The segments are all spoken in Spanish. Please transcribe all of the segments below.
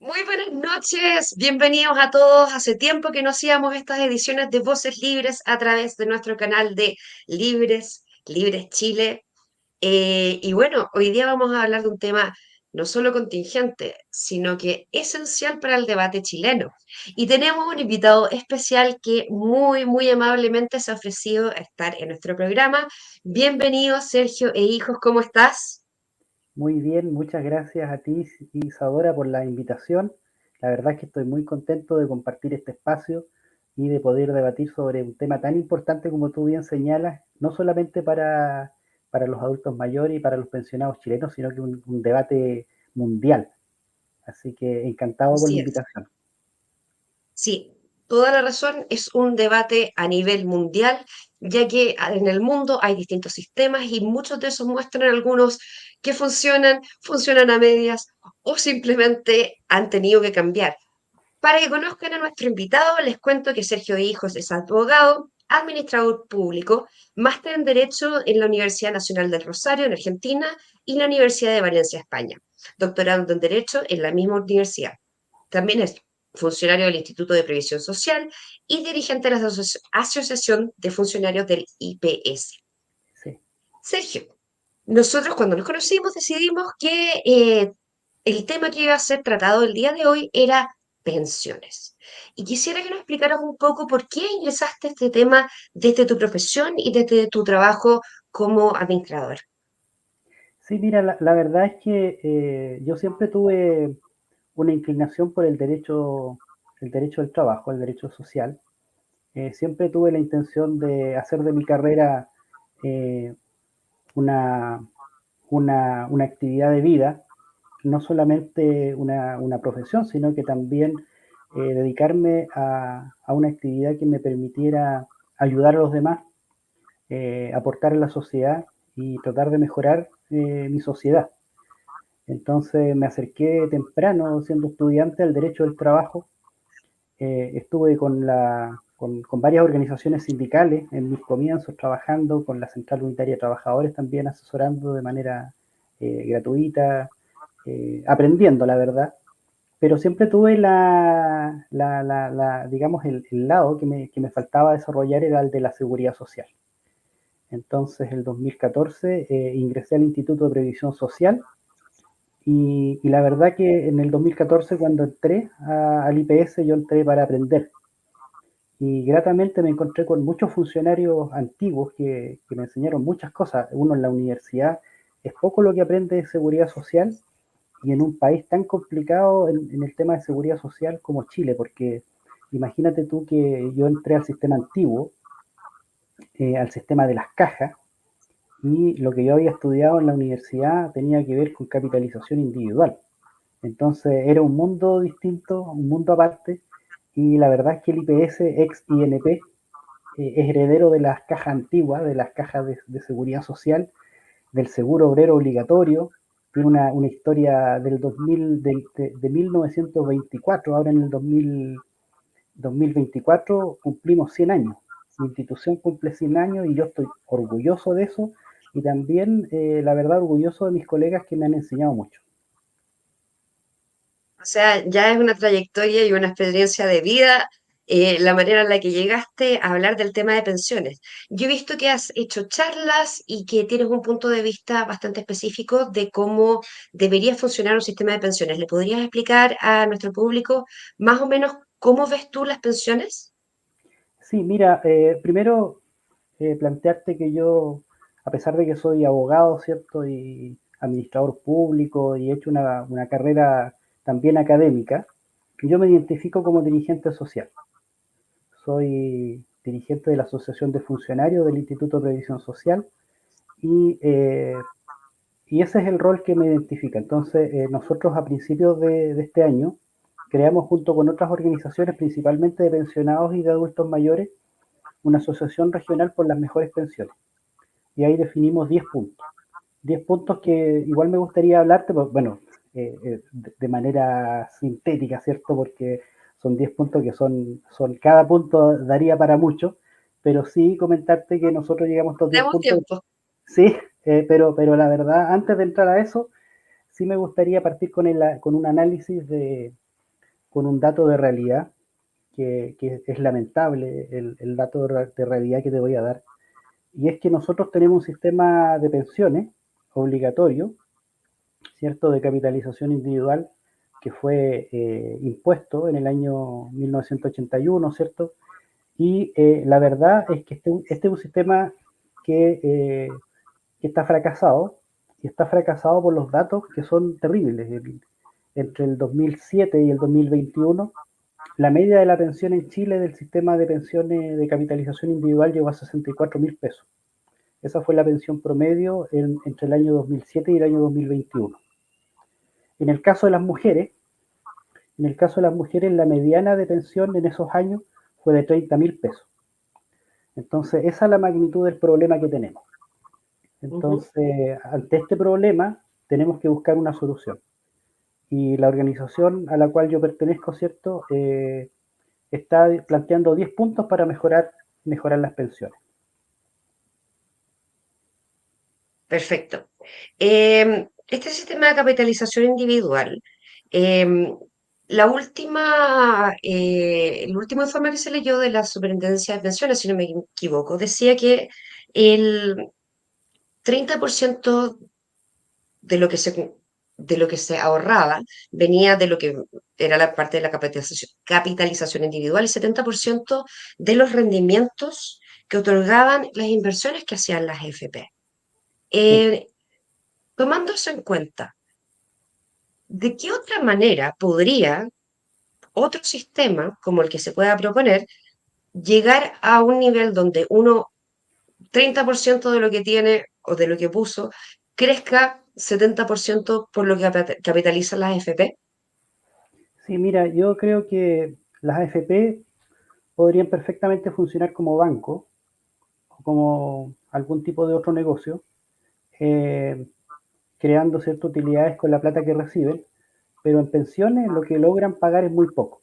Muy buenas noches, bienvenidos a todos. Hace tiempo que no hacíamos estas ediciones de Voces Libres a través de nuestro canal de Libres Chile. Y bueno, hoy día vamos a hablar de un tema no solo contingente, sino que esencial para el debate chileno. Y tenemos un invitado especial que muy amablemente se ha ofrecido a estar en nuestro programa. Bienvenido, Sergio e hijos, ¿cómo estás? Muy bien, muchas gracias a ti, Isadora, por la invitación. La verdad es que estoy muy contento de compartir este espacio y de poder debatir sobre un tema tan importante como tú bien señalas, no solamente para los adultos mayores y para los pensionados chilenos, sino que un debate mundial. Así que encantado por la Así es. invitación. Sí, toda la razón. Es un debate a nivel mundial, ya que en el mundo hay distintos sistemas y muchos de esos muestran algunos que funcionan a medias o simplemente han tenido que cambiar. Para que conozcan a nuestro invitado, les cuento que Sergio Hijos es abogado, administrador público, máster en Derecho en la Universidad Nacional del Rosario, en Argentina, y la Universidad de Valencia, España. Doctorado en Derecho en la misma universidad. También es funcionario del Instituto de Previsión Social y dirigente de la Asociación de Funcionarios del IPS. Sí. Sergio, nosotros cuando nos conocimos decidimos que el tema que iba a ser tratado el día de hoy era pensiones. Y quisiera que nos explicaras un poco por qué ingresaste a este tema desde tu profesión y desde tu trabajo como administrador. Sí, mira, la verdad es que yo siempre tuve una inclinación por el derecho del trabajo, el derecho social. Siempre tuve la intención de hacer de mi carrera eh, una, una actividad de vida, no solamente una profesión, sino que también dedicarme a una actividad que me permitiera ayudar a los demás, aportar a la sociedad y tratar de mejorar mi sociedad. Entonces me acerqué temprano, siendo estudiante, al derecho del trabajo. Estuve con varias organizaciones sindicales en mis comienzos, trabajando con la Central Unitaria de Trabajadores también, asesorando de manera gratuita, aprendiendo, la verdad. Pero siempre tuve digamos, el lado que me faltaba desarrollar era el de la seguridad social. Entonces, el 2014 ingresé al Instituto de Previsión Social y la verdad que en el 2014 cuando entré al IPS yo entré para aprender y gratamente me encontré con muchos funcionarios antiguos que me enseñaron muchas cosas. Uno en la universidad es poco lo que aprende de seguridad social y en un país tan complicado en el tema de seguridad social como Chile, porque imagínate tú que yo entré al sistema antiguo, al sistema de las cajas, y lo que yo había estudiado en la universidad tenía que ver con capitalización individual. Entonces era un mundo distinto, un mundo aparte, y la verdad es que el IPS ex INP es heredero de las cajas antiguas, de las cajas de seguridad social, del seguro obrero obligatorio, tiene una historia del 2000, de 1924, ahora en el 2024 cumplimos 100 años, mi institución cumple 100 años y yo estoy orgulloso de eso y también, la verdad, orgulloso de mis colegas que me han enseñado mucho. O sea, ya es una trayectoria y una experiencia de vida, la manera en la que llegaste a hablar del tema de pensiones. Yo he visto que has hecho charlas y que tienes un punto de vista bastante específico de cómo debería funcionar un sistema de pensiones. ¿Le podrías explicar a nuestro público más o menos cómo ves tú las pensiones? Sí, mira, primero plantearte que yo, a pesar de que soy abogado, ¿cierto? Y administrador público y he hecho una carrera también académica, yo me identifico como dirigente social. Soy dirigente de la Asociación de Funcionarios del Instituto de Previsión Social y, y ese es el rol que me identifica. Entonces, nosotros a principios de este año creamos junto con otras organizaciones, principalmente de pensionados y de adultos mayores, una asociación regional por las mejores pensiones. Y ahí definimos 10 puntos. 10 puntos que igual me gustaría hablarte, pues, bueno, de manera sintética, ¿cierto? Porque son 10 puntos que cada punto daría para mucho, pero sí comentarte que nosotros llegamos a estos 10 Tenemos puntos, tiempo. sí, pero la verdad, antes de entrar a eso, sí me gustaría partir con un análisis con un dato de realidad que es lamentable, el dato de realidad que te voy a dar. Y es que nosotros tenemos un sistema de pensiones obligatorio, ¿cierto?, de capitalización individual que fue impuesto en el año 1981, ¿cierto? Y la verdad es que este es un sistema que está fracasado, y está fracasado por los datos que son terribles. Entre el 2007 y el 2021, la media de la pensión en Chile del sistema de pensiones de capitalización individual llegó a 64.000 pesos. Esa fue la pensión promedio entre el año 2007 y el año 2021. En el caso de las mujeres, la mediana de pensión en esos años fue de 30.000 pesos. Entonces, esa es la magnitud del problema que tenemos. Entonces, ante este problema, tenemos que buscar una solución. Y la organización a la cual yo pertenezco, ¿cierto?, está planteando 10 puntos para mejorar las pensiones. Perfecto. Este sistema de capitalización individual, la el último informe que se leyó de la Superintendencia de Pensiones, si no me equivoco, decía que el 30% de lo que de lo que se ahorraba venía de lo que era la parte de la capitalización individual y 70% de los rendimientos que otorgaban las inversiones que hacían las FP. Sí. Tomando eso en cuenta, ¿de qué otra manera podría otro sistema como el que se pueda proponer llegar a un nivel donde uno 30% de lo que tiene o de lo que puso crezca 70% por lo que capitalizan las FP? Sí, mira, yo creo que las AFP podrían perfectamente funcionar como banco o como algún tipo de otro negocio, eh, creando ciertas utilidades con la plata que reciben, pero en pensiones lo que logran pagar es muy poco.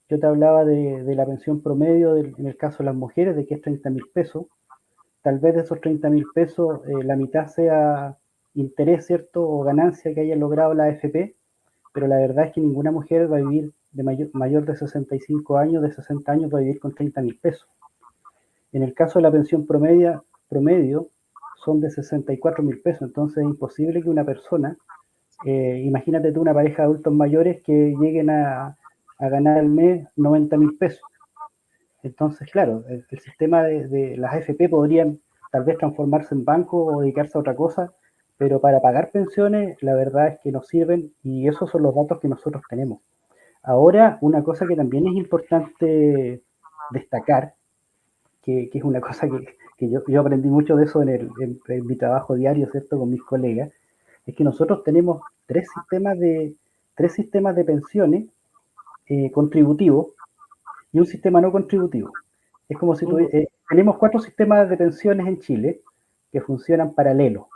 Yo te hablaba de la pensión promedio en el caso de las mujeres, de que es 30.000 pesos. Tal vez de esos 30.000 pesos, la mitad sea interés, ¿cierto?, o ganancia que haya logrado la AFP, pero la verdad es que ninguna mujer va a vivir de mayor de 65 años, de 60 años, va a vivir con 30.000 pesos. En el caso de la pensión promedio son de 64.000 pesos, entonces es imposible que una persona, imagínate tú una pareja de adultos mayores que lleguen a ganar al mes 90.000 pesos. Entonces, claro, el sistema de las AFP podrían tal vez transformarse en banco o dedicarse a otra cosa, pero para pagar pensiones la verdad es que no sirven y esos son los datos que nosotros tenemos. Ahora, una cosa que también es importante destacar, que es una cosa que yo aprendí mucho de eso en mi trabajo diario, ¿cierto?, con mis colegas, es que nosotros tenemos tres sistemas de pensiones contributivos y un sistema no contributivo. Es como si tenemos 4 sistemas de pensiones en Chile que funcionan paralelo.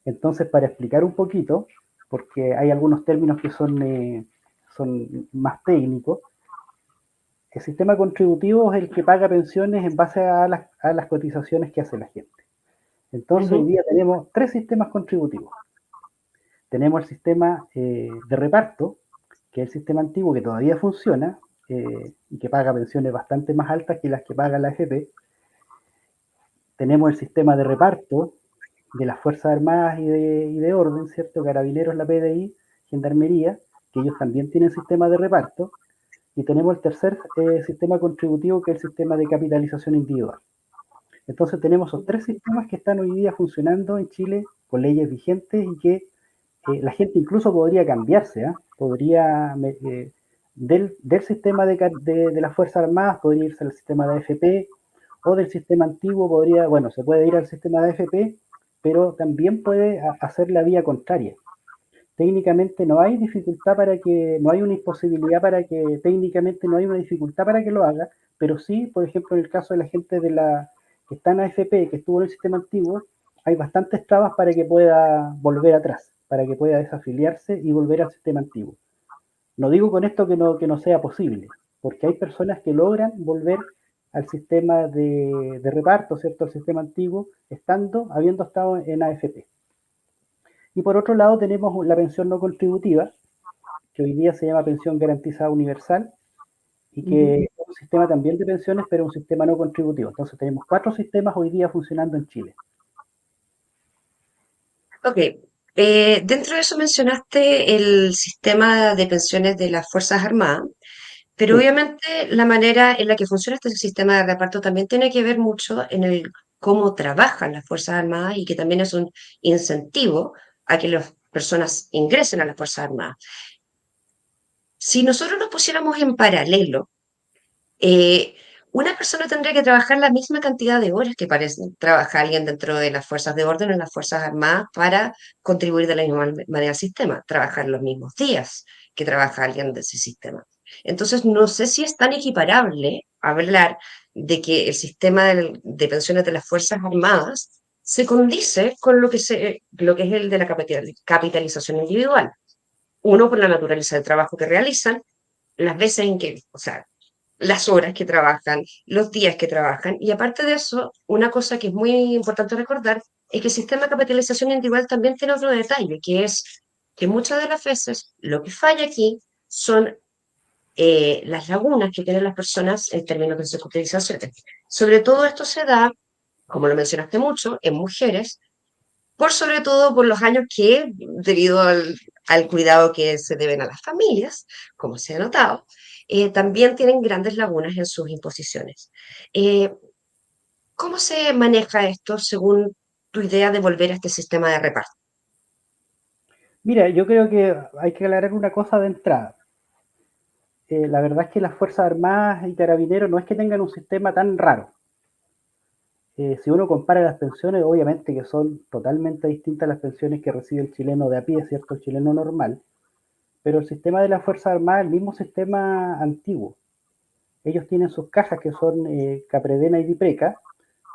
Entonces, para explicar un poquito, porque hay algunos términos que son más técnicos, el sistema contributivo es el que paga pensiones en base a las cotizaciones que hace la gente. Entonces, hoy día tenemos 3 sistemas contributivos. Tenemos el sistema de reparto, que es el sistema antiguo que todavía funciona y que paga pensiones bastante más altas que las que paga la AFP. Tenemos el sistema de reparto de las Fuerzas Armadas y de Orden, ¿cierto? Carabineros, la PDI, Gendarmería, que ellos también tienen sistema de reparto. Y tenemos el tercer sistema contributivo, que es el sistema de capitalización individual. Entonces tenemos esos 3 sistemas que están hoy día funcionando en Chile con leyes vigentes y que la gente incluso podría cambiarse, ¿eh? Del sistema de las Fuerzas Armadas podría irse al sistema de AFP, o del sistema antiguo se puede ir al sistema de AFP, pero también puede hacer la vía contraria. Técnicamente no hay dificultad no hay una imposibilidad técnicamente no hay una dificultad para que lo haga, pero sí, por ejemplo, en el caso de la gente que está en AFP, que estuvo en el sistema antiguo, hay bastantes trabas para que pueda volver atrás, para que pueda desafiliarse y volver al sistema antiguo. No digo con esto que no sea posible, porque hay personas que logran volver al sistema de reparto, ¿cierto? Al sistema antiguo, habiendo estado en AFP. Y por otro lado tenemos la pensión no contributiva, que hoy día se llama pensión garantizada universal, y Ujú. que es un sistema también de pensiones, pero un sistema no contributivo. Entonces tenemos 4 sistemas hoy día funcionando en Chile. Ok, dentro de eso mencionaste el sistema de pensiones de las Fuerzas Armadas, pero Sí, obviamente la manera en la que funciona este sistema de reparto también tiene que ver mucho en el cómo trabajan las Fuerzas Armadas y que también es un incentivo a que las personas ingresen a las Fuerzas Armadas. Si nosotros nos pusiéramos en paralelo, eh, una persona tendría que trabajar la misma cantidad de horas que trabaja alguien dentro de las fuerzas de orden o en las Fuerzas Armadas para contribuir de la misma manera al sistema, trabajar los mismos días que trabaja alguien de ese sistema. Entonces, no sé si es tan equiparable hablar de que el sistema de pensiones de las Fuerzas Armadas se condice con lo que es el de la capitalización individual. Uno, por la naturaleza del trabajo que realizan, las veces en que, o sea, las horas que trabajan, los días que trabajan. Y aparte de eso, una cosa que es muy importante recordar es que el sistema de capitalización individual también tiene otro detalle, que es que muchas de las veces lo que falla aquí son las lagunas que tienen las personas en términos de su cotización. Sobre todo esto se da, como lo mencionaste mucho, en mujeres, por sobre todo por los años que, debido al cuidado que se deben a las familias, como se ha notado, también tienen grandes lagunas en sus imposiciones. Eh, ¿Cómo se maneja esto según tu idea de volver a este sistema de reparto? mira, yo creo que hay que aclarar una cosa de entrada. La verdad es que las Fuerzas Armadas y Carabineros no es que tengan un sistema tan raro. Si uno compara las pensiones, obviamente que son totalmente distintas a las pensiones que recibe el chileno de a pie, ¿cierto? El chileno normal. Pero el sistema de las Fuerzas Armadas es el mismo sistema antiguo. Ellos tienen sus cajas que son Capredena y Dipreca,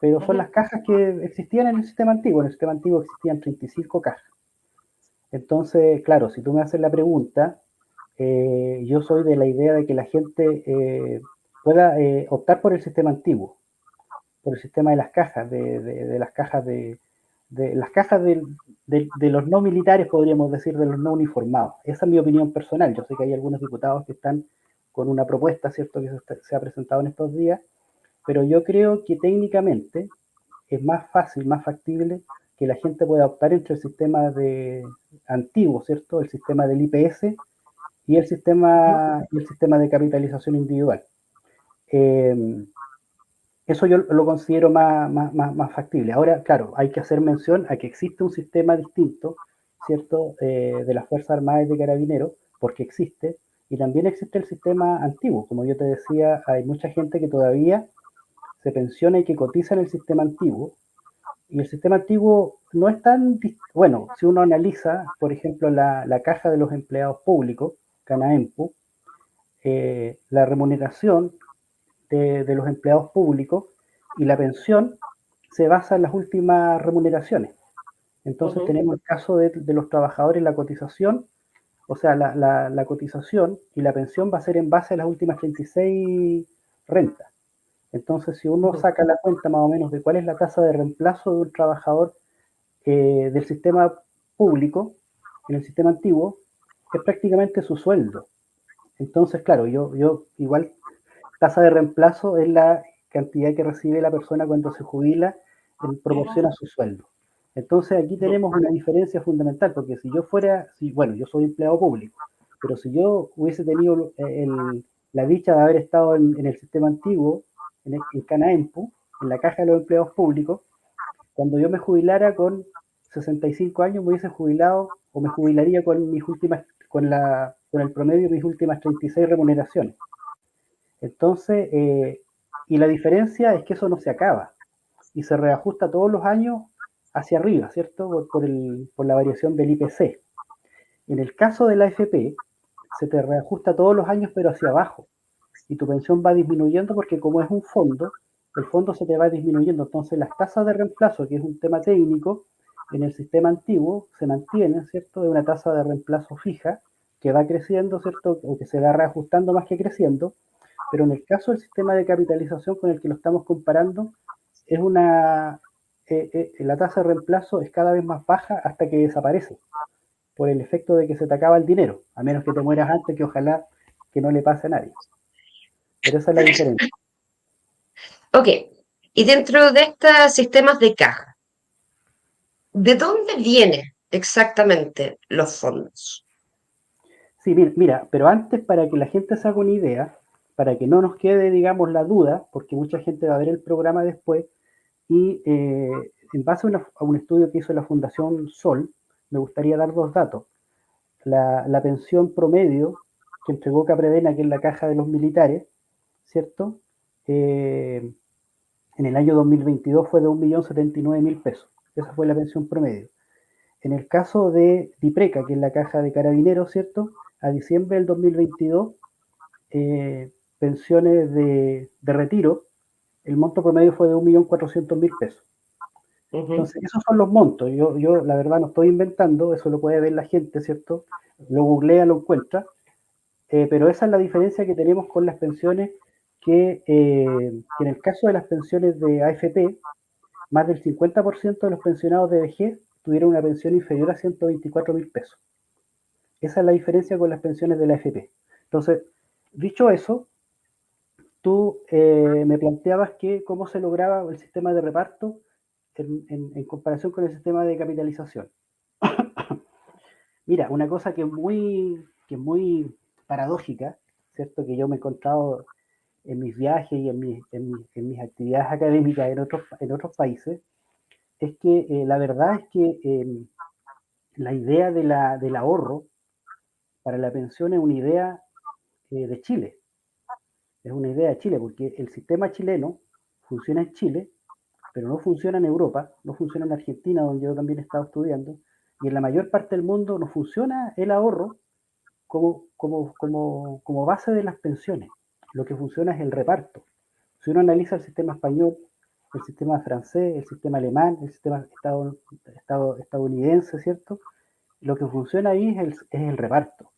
pero son Ujú. las cajas que existían en el sistema antiguo. En el sistema antiguo existían 35 cajas. Entonces, claro, si tú me haces la pregunta, yo soy de la idea de que la gente pueda optar por el sistema antiguo, por el sistema de las cajas, de las cajas de las cajas de los no militares, podríamos decir, de los no uniformados. Esa es mi opinión personal. Yo sé que hay algunos diputados que están con una propuesta, ¿cierto?, que se ha presentado en estos días, pero yo creo que técnicamente es más fácil, más factible que la gente pueda optar entre el sistema antiguo, ¿cierto? El sistema del IPS Ujú. y el sistema de capitalización individual. Eh, Eso yo lo considero más factible. Ahora, claro, hay que hacer mención a que existe un sistema distinto, ¿cierto?, de las Fuerzas Armadas y de Carabineros, porque existe, y también existe el sistema antiguo. Como yo te decía, hay mucha gente que todavía se pensiona y que cotiza en el sistema antiguo, y el sistema antiguo no es tan, bueno, si uno analiza, por ejemplo, la caja de los empleados públicos, CANAEMPU, la remuneración de los empleados públicos y la pensión se basa en las últimas remuneraciones. Entonces Ujú. tenemos el caso de los trabajadores, la cotización, o sea, la cotización y la pensión va a ser en base a las últimas 36 rentas. Entonces, si uno Ujú. saca la cuenta más o menos de cuál es la tasa de reemplazo de un trabajador del sistema público, en el sistema antiguo, es prácticamente su sueldo. Entonces, claro, yo igual tasa de reemplazo es la cantidad que recibe la persona cuando se jubila en proporción a su sueldo. Entonces aquí Ujú. tenemos una diferencia fundamental, porque si yo fuera, si, bueno, yo soy empleado público, pero si yo hubiese tenido la dicha de haber estado en el sistema antiguo, en CANAEMPU, en la caja de los empleados públicos, cuando yo me jubilara con 65 años, me hubiese jubilado o me jubilaría con mis últimas, con el promedio de mis últimas 36 remuneraciones. Entonces, y la diferencia es que eso no se acaba y se reajusta todos los años hacia arriba, ¿cierto? Por la variación del IPC. En el caso de la AFP, se te reajusta todos los años, pero hacia abajo. Y tu pensión va disminuyendo porque como es un fondo, el fondo se te va disminuyendo. Entonces, las tasas de reemplazo, que es un tema técnico, en el sistema antiguo se mantienen, ¿cierto? De una tasa de reemplazo fija que va creciendo, ¿cierto? O que se va reajustando más que creciendo, pero en el caso del sistema de capitalización con el que lo estamos comparando, es la tasa de reemplazo es cada vez más baja hasta que desaparece, por el efecto de que se te acaba el dinero, a menos que te mueras antes, que ojalá que no le pase a nadie. Pero esa es la diferencia. Ok, y dentro de estos sistemas de caja, ¿de dónde vienen exactamente los fondos? Sí, mira, pero antes para que la gente se haga una idea, para que no nos quede, digamos, la duda, porque mucha gente va a ver el programa después, y en base a un estudio que hizo la Fundación Sol, me gustaría dar dos datos. La pensión promedio que entregó Capredena, que es la caja de los militares, ¿cierto? Eh, en el año 2022 fue de 1.079.000 pesos. Esa fue la pensión promedio. En el caso de Dipreca, que es la caja de carabineros, ¿cierto? A diciembre del 2022, pensiones de retiro, el monto promedio fue de 1.400.000 pesos. Ujú. Entonces, esos son los montos. Yo, la verdad no estoy inventando, eso lo puede ver la gente, ¿cierto? Lo googlea, lo encuentra. Pero esa es la diferencia que tenemos con las pensiones que en el caso de las pensiones de AFP, más del 50% de los pensionados de vejez tuvieron una pensión inferior a 124.000 pesos. Esa es la diferencia con las pensiones de la AFP. Entonces, dicho eso, tú me planteabas que cómo se lograba el sistema de reparto en comparación con el sistema de capitalización. Mira, una cosa que es muy paradójica, ¿cierto? Que yo me he encontrado en mis viajes y en mis actividades académicas en otros países, es que la verdad es que la idea del ahorro para la pensión es una idea de Chile, es una idea de Chile, porque el sistema chileno funciona en Chile, pero no funciona en Europa, no funciona en Argentina, donde yo también he estado estudiando, y en la mayor parte del mundo no funciona el ahorro como base de las pensiones. Lo que funciona es el reparto. Si uno analiza el sistema español, el sistema francés, el sistema alemán, el sistema estadounidense, ¿cierto? Lo que funciona ahí es el reparto.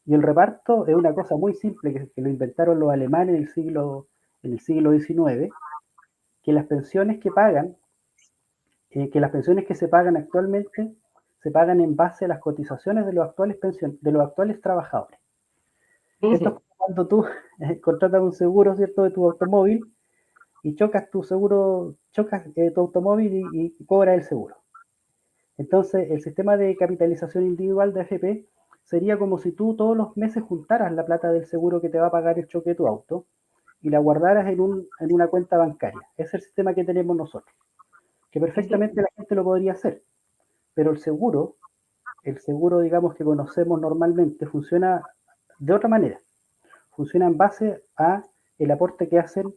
Y el reparto es una cosa muy simple que lo inventaron los alemanes en el siglo XIX, que las pensiones que se pagan actualmente se pagan en base a las cotizaciones de los actuales trabajadores. Esto es Ujú. como cuando tú contratas un seguro, ¿cierto?, de tu automóvil y chocas tu automóvil y cobras el seguro. Entonces, el sistema de capitalización individual de AFP sería como si tú todos los meses juntaras la plata del seguro que te va a pagar el choque de tu auto y la guardaras en una cuenta bancaria. Ese es el sistema que tenemos nosotros, que Ujú. perfectamente la gente lo podría hacer, pero el seguro, digamos, que conocemos normalmente, funciona de otra manera. Funciona en base a el aporte que hacen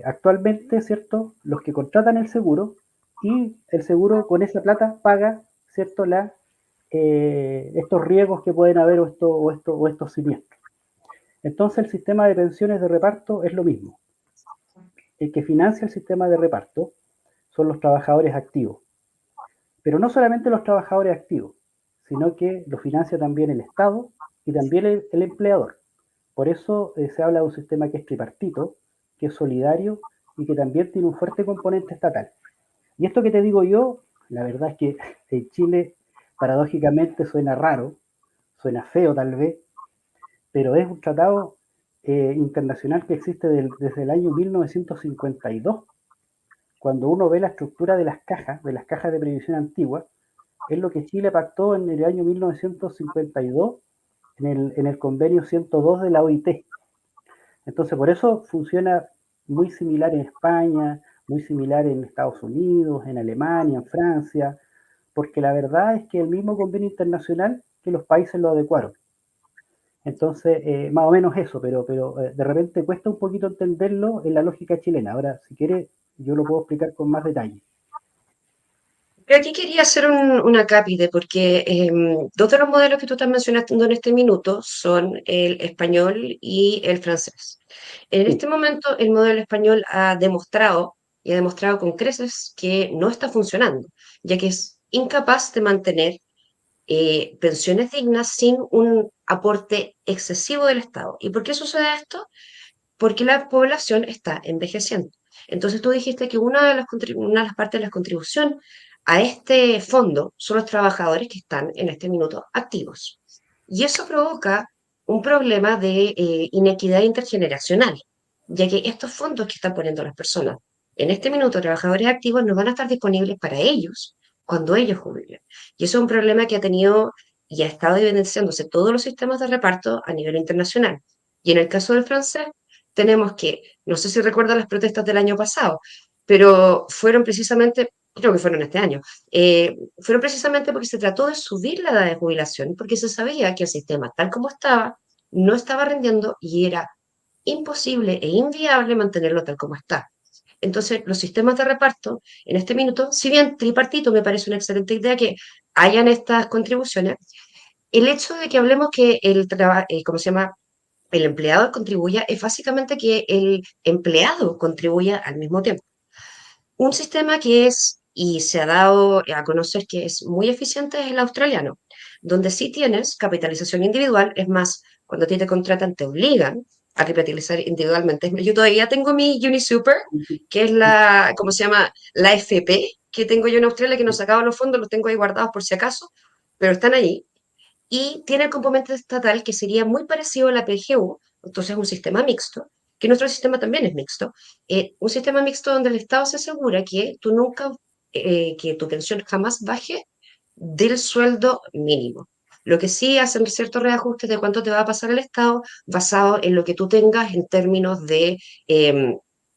actualmente, ¿cierto?, los que contratan el seguro, y el seguro con esa plata paga, ¿cierto?, estos riesgos que pueden haber o estos siniestros. Entonces el sistema de pensiones de reparto es lo mismo. El que financia el sistema de reparto son los trabajadores activos, pero no solamente los trabajadores activos, sino que lo financia también el Estado y también el empleador. Por eso se habla de un sistema que es tripartito, que es solidario y que también tiene un fuerte componente estatal. Y esto que te digo yo, la verdad es que en Chile paradójicamente suena raro, suena feo tal vez, pero es un tratado internacional que existe desde el año 1952. Cuando uno ve la estructura de las cajas de previsión antiguas, es lo que Chile pactó en el año 1952 en el convenio 102 de la OIT. Entonces, por eso funciona muy similar en España, muy similar en Estados Unidos, en Alemania, en Francia, porque la verdad es que el mismo convenio internacional que los países lo adecuaron. Entonces, más o menos eso, pero de repente cuesta un poquito entenderlo en la lógica chilena. Ahora, si quieres, yo lo puedo explicar con más detalle. Pero aquí quería hacer un acápite, porque dos de los modelos que tú estás mencionando en este minuto son el español y el francés. En este Sí, momento, el modelo español ha demostrado, y ha demostrado con creces, que no está funcionando, ya que es incapaz de mantener pensiones dignas sin un aporte excesivo del Estado. ¿Y por qué sucede esto? Porque la población está envejeciendo. Entonces tú dijiste que una de las partes de la contribución a este fondo son los trabajadores que están en este minuto activos. Y eso provoca un problema de inequidad intergeneracional, ya que estos fondos que están poniendo las personas en este minuto, trabajadores activos, no van a estar disponibles para ellos cuando ellos jubilen. Y eso es un problema que ha tenido y ha estado evidenciándose todos los sistemas de reparto a nivel internacional. Y en el caso del francés, tenemos que, no sé si recuerdan las protestas del año pasado, pero fueron precisamente, creo que fueron este año, fueron precisamente porque se trató de subir la edad de jubilación, porque se sabía que el sistema tal como estaba no estaba rindiendo y era imposible e inviable mantenerlo tal como está. Entonces, los sistemas de reparto, en este minuto, si bien tripartito me parece una excelente idea que hayan estas contribuciones, el hecho de que hablemos que ¿cómo se llama? El empleador contribuya es básicamente que el empleado contribuya al mismo tiempo. Un sistema que es, y se ha dado a conocer que es muy eficiente, es el australiano, donde sí tienes capitalización individual, es más, cuando a ti te contratan te obligan a capitalizar individualmente. Yo todavía tengo mi UniSuper, que es la, ¿cómo se llama? La FP que tengo yo en Australia, que no sacaba los fondos, los tengo ahí guardados por si acaso, pero están ahí. Y tiene el componente estatal que sería muy parecido a la PGU, entonces es un sistema mixto, que nuestro sistema también es mixto, un sistema mixto donde el Estado se asegura que tú nunca, que tu pensión jamás baje del sueldo mínimo. Lo que sí hacen ciertos reajustes de cuánto te va a pasar el Estado basado en lo que tú tengas en términos de,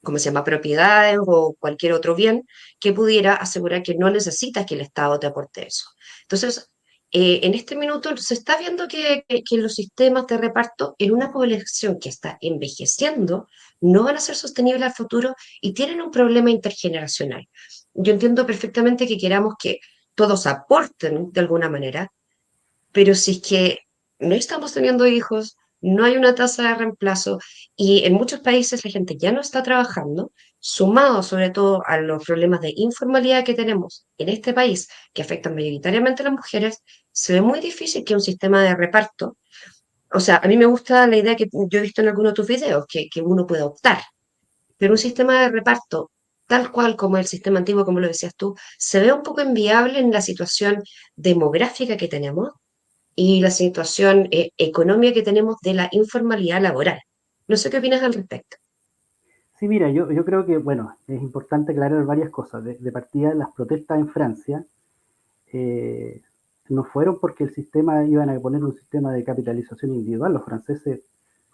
¿cómo se llama?, propiedades o cualquier otro bien que pudiera asegurar que no necesitas que el Estado te aporte eso. Entonces, en este minuto se está viendo que los sistemas de reparto en una población que está envejeciendo no van a ser sostenibles al futuro y tienen un problema intergeneracional. Yo entiendo perfectamente que queramos que todos aporten de alguna manera, pero si es que no estamos teniendo hijos, no hay una tasa de reemplazo y en muchos países la gente ya no está trabajando, sumado sobre todo a los problemas de informalidad que tenemos en este país, que afectan mayoritariamente a las mujeres, se ve muy difícil que un sistema de reparto, o sea, a mí me gusta la idea que yo he visto en algunos de tus videos, que uno puede optar, pero un sistema de reparto tal cual como el sistema antiguo, como lo decías tú, se ve un poco inviable en la situación demográfica que tenemos y la situación económica que tenemos de la informalidad laboral. No sé qué opinas al respecto. Sí, mira, yo creo que, bueno, es importante aclarar varias cosas. De partida, las protestas en Francia eh, no fueron porque el sistema iban a poner un sistema de capitalización individual. Los franceses,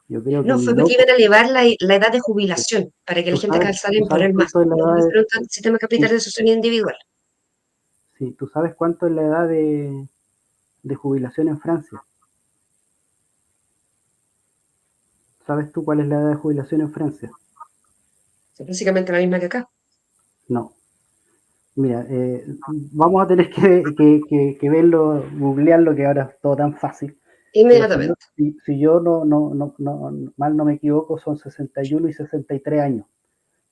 yo creo que No, ni fue porque locos. iban a elevar la edad de jubilación para que la gente alcanzara a Tú sabes imponer más. cuánto es la No edad porque de, fuera un sistema de tú, capitalización individual. sí, tú sabes cuánto es la edad de jubilación en Francia. ¿Sabes tú cuál es la edad de jubilación en Francia? Es básicamente la misma que acá. No. Mira, vamos a tener que verlo, googlearlo, que ahora es todo tan fácil. Pero Inmediatamente. si yo mal no me equivoco, son 61 y 63 años.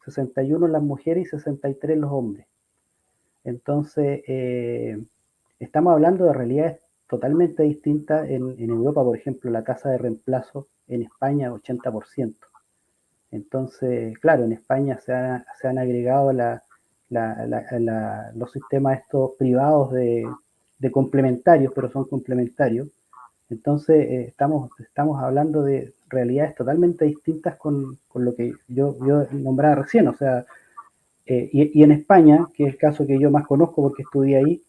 61 las mujeres y 63 los hombres. Entonces, estamos hablando de realidades totalmente distintas. En Europa, por ejemplo, la tasa de reemplazo en España es 80%. Entonces, claro, en España se han agregado los sistemas estos privados de complementarios, pero son complementarios. Entonces, estamos hablando de realidades totalmente distintas con lo que yo nombraba recién. O sea, y en España, que es el caso que yo más conozco porque estudié ahí,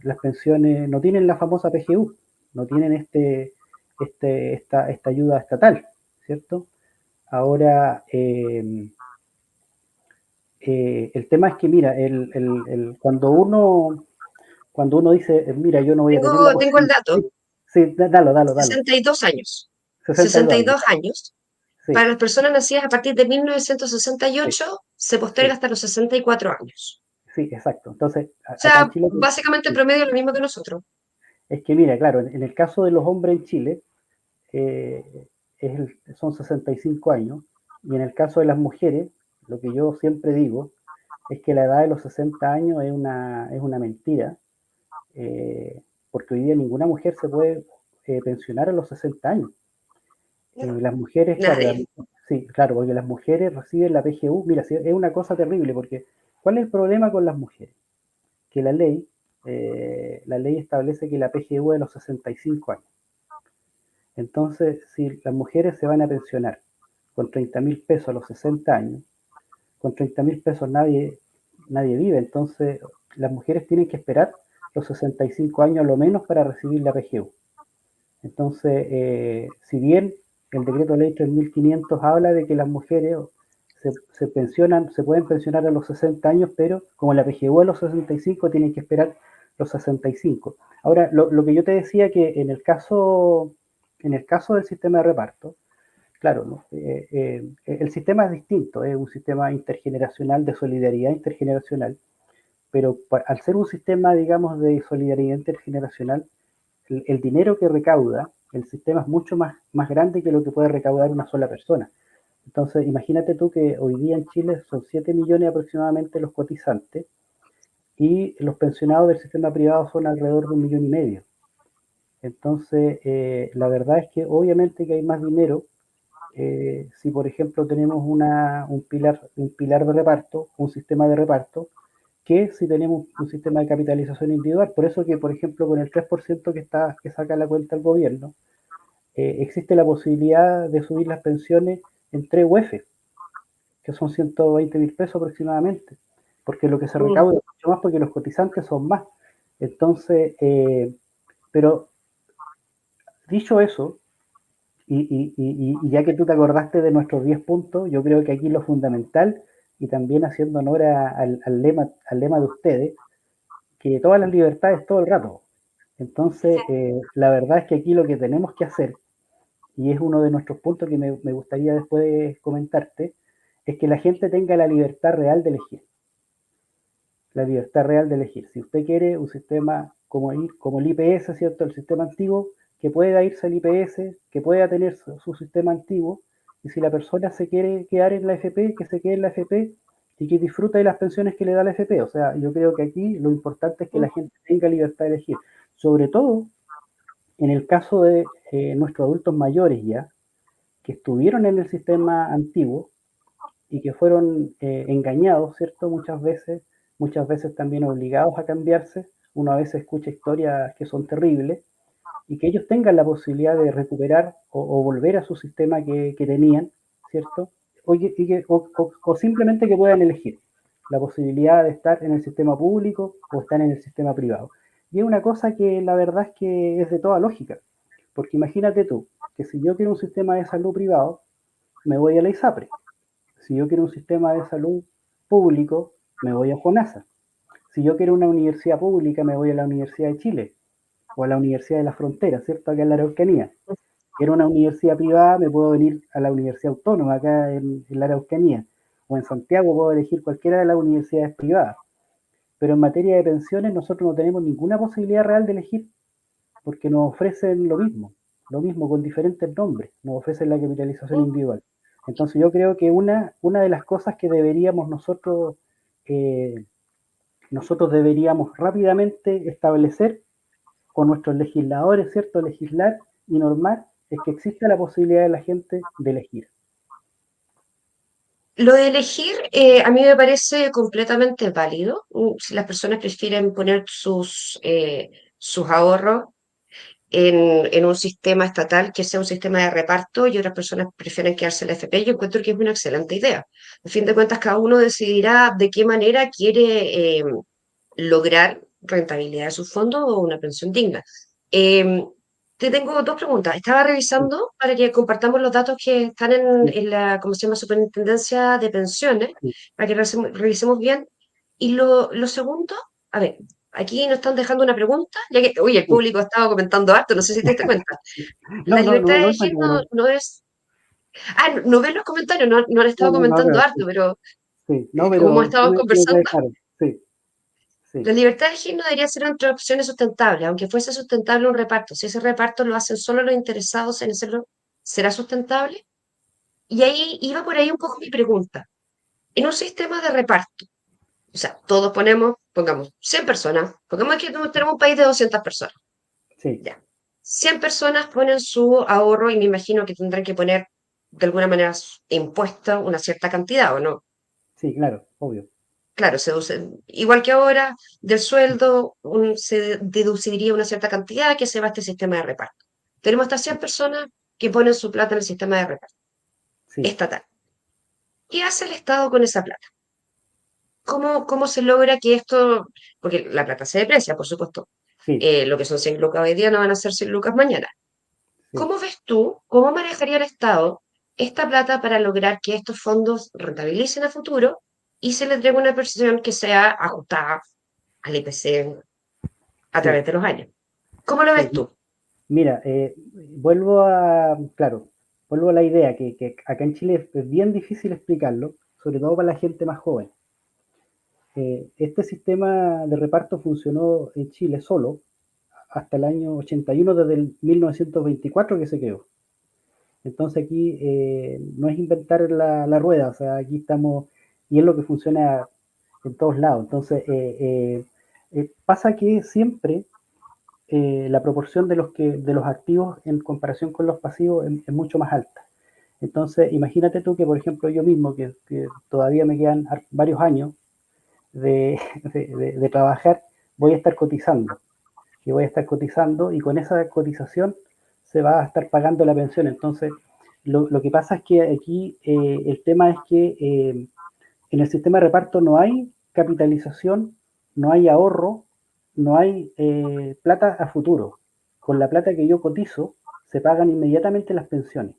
las pensiones no tienen la famosa PGU, no tienen esta ayuda estatal, ¿cierto? Ahora, el tema es que, mira, cuando uno dice, mira, yo no voy a tener la Tengo el posibilidad, dato. sí, sí, dalo, 62 años. 62 años, 62 años. sí, Para las personas nacidas a partir de sí, 1968 se posterga sí, hasta los 64 años. sí, exacto. Entonces, O acá en sea, Chile, básicamente el sí, promedio es lo mismo que nosotros. es que, mira, claro, en el caso de los hombres en Chile, eh, son 65 años, y en el caso de las mujeres, lo que yo siempre digo es que la edad de los 60 años es una mentira, porque hoy día ninguna mujer se puede pensionar a los 60 años. No, Las mujeres, claro, nadie. sí, claro, porque las mujeres reciben la PGU. Mira, sí, es una cosa terrible, porque ¿cuál es el problema con las mujeres? que la ley establece que la PGU es de los 65 años. Entonces, si las mujeres se van a pensionar con 30.000 pesos a los 60 años, con 30.000 pesos nadie vive, entonces las mujeres tienen que esperar los 65 años a lo menos para recibir la PGU. Entonces, si bien el decreto ley 3.500 habla de que las mujeres se pueden pensionar a los 60 años, pero como la PGU a los 65 tienen que esperar los 65. Ahora, lo que yo te decía que en el caso del sistema de reparto, claro, ¿no? El sistema es distinto, es un sistema intergeneracional, de solidaridad intergeneracional, pero al ser un sistema, digamos, de solidaridad intergeneracional, el dinero que recauda el sistema es mucho más grande que lo que puede recaudar una sola persona. Entonces, imagínate tú que hoy día en Chile son 7 millones aproximadamente los cotizantes y los pensionados del sistema privado son alrededor de 1,5 millones. Entonces, la verdad es que obviamente que hay más dinero si por ejemplo tenemos un pilar de reparto, un sistema de reparto, que si tenemos un sistema de capitalización individual. Por eso que, por ejemplo, con el 3% que saca la cuenta el gobierno, existe la posibilidad de subir las pensiones en 3 UF, que son 120.000 pesos aproximadamente, porque lo que se recauda es mucho más porque los cotizantes son más. Entonces, pero dicho eso, y ya que tú te acordaste de nuestros 10 puntos, yo creo que aquí lo fundamental, y también haciendo honor al lema de ustedes, que todas las libertades todo el rato. Entonces, la verdad es que aquí lo que tenemos que hacer, y es uno de nuestros puntos que me gustaría después comentarte, es que la gente tenga la libertad real de elegir. La libertad real de elegir. Si usted quiere un sistema como el IPS, ¿cierto? El sistema antiguo, que pueda irse al IPS, que pueda tener su sistema antiguo, y si la persona se quiere quedar en la FP, que se quede en la FP y que disfrute de las pensiones que le da la FP. O sea, yo creo que aquí lo importante es que la gente tenga libertad de elegir. Sobre todo en el caso de nuestros adultos mayores ya, que estuvieron en el sistema antiguo y que fueron engañados, ¿cierto? Muchas veces también obligados a cambiarse. Uno a veces escucha historias que son terribles y que ellos tengan la posibilidad de recuperar o volver a su sistema que tenían, ¿cierto? O simplemente que puedan elegir la posibilidad de estar en el sistema público o estar en el sistema privado. Y es una cosa que la verdad es que es de toda lógica, porque imagínate tú, que si yo quiero un sistema de salud privado, me voy a la ISAPRE. Si yo quiero un sistema de salud público, me voy a FONASA. Si yo quiero una universidad pública, me voy a la Universidad de Chile o a la Universidad de la Frontera, ¿cierto? Acá en la Araucanía. Quiero una universidad privada, me puedo venir a la Universidad Autónoma acá en la Araucanía. O en Santiago puedo elegir cualquiera de las universidades privadas. Pero en materia de pensiones nosotros no tenemos ninguna posibilidad real de elegir porque nos ofrecen lo mismo con diferentes nombres, nos ofrecen la capitalización individual. Entonces yo creo que una de las cosas que deberíamos eh, nosotros deberíamos rápidamente establecer con nuestros legisladores, ¿cierto? Legislar y normar es que exista la posibilidad de la gente de elegir. Lo de elegir a mí me parece completamente válido. Si las personas prefieren poner sus ahorros en un sistema estatal que sea un sistema de reparto y otras personas prefieren quedarse en la FP, yo encuentro que es una excelente idea. A fin de cuentas, cada uno decidirá de qué manera quiere lograr rentabilidad de sus fondos o una pensión digna. Eh, Te tengo dos preguntas. Estaba Sí, revisando para que compartamos los datos que están en, sí, en la, ¿cómo se llama? Superintendencia de Pensiones, sí, para que revisemos bien. Y lo segundo, a ver, aquí nos están dejando una pregunta, ya que, oye, el sí. público estaba comentando harto, no sé si te diste cuenta. La No, no, libertad no, de no elegir encuentro uno. no es... Ah, no ves los comentarios, no le No, estaba no, no comentando veo, harto, sí, pero sí. No, como pero estábamos sí me conversando, dejaron. Sí, la sí, libertad de elegir no debería ser entre opciones sustentables, aunque fuese sustentable un reparto. Si ese reparto lo hacen solo los interesados en hacerlo, ¿será sustentable? Y ahí iba por ahí un poco mi pregunta. En un sistema de reparto, o sea, todos pongamos 100 personas, pongamos que tenemos un país de 200 personas, sí, ya. 100 personas ponen su ahorro y me imagino que tendrán que poner de alguna manera impuesta una cierta cantidad, ¿o no? sí, claro, obvio. claro, igual que ahora, del sueldo se deduciría una cierta cantidad que se va a este sistema de reparto. Tenemos hasta 100 personas que ponen su plata en el sistema de reparto Sí, estatal. ¿Qué hace el Estado con esa plata? ¿Cómo se logra que esto, porque la plata se deprecia, por supuesto, sí, lo que son 100 lucas hoy día no van a ser 100 lucas mañana. sí. ¿Cómo ves tú, cómo manejaría el Estado esta plata para lograr que estos fondos rentabilicen a futuro y se le entregue una pensión que sea ajustada al IPC a través Sí, de los años? ¿Cómo lo ves sí. tú? Mira, claro, vuelvo a la idea que acá en Chile es bien difícil explicarlo, sobre todo para la gente más joven. Este sistema de reparto funcionó en Chile solo hasta el año 81, desde el 1924 que se creó. Entonces aquí no es inventar la rueda, o sea, aquí estamos, y es lo que funciona en todos lados. Entonces, pasa que siempre la proporción de los activos en comparación con los pasivos es mucho más alta. Entonces, imagínate tú que, por ejemplo, yo mismo, que todavía me quedan varios años de, de trabajar, voy a estar cotizando, que voy a estar cotizando y con esa cotización se va a estar pagando la pensión. Entonces, lo que pasa es que aquí el tema es que en el sistema de reparto no hay capitalización, no hay ahorro, no hay plata a futuro. Con la plata que yo cotizo se pagan inmediatamente las pensiones.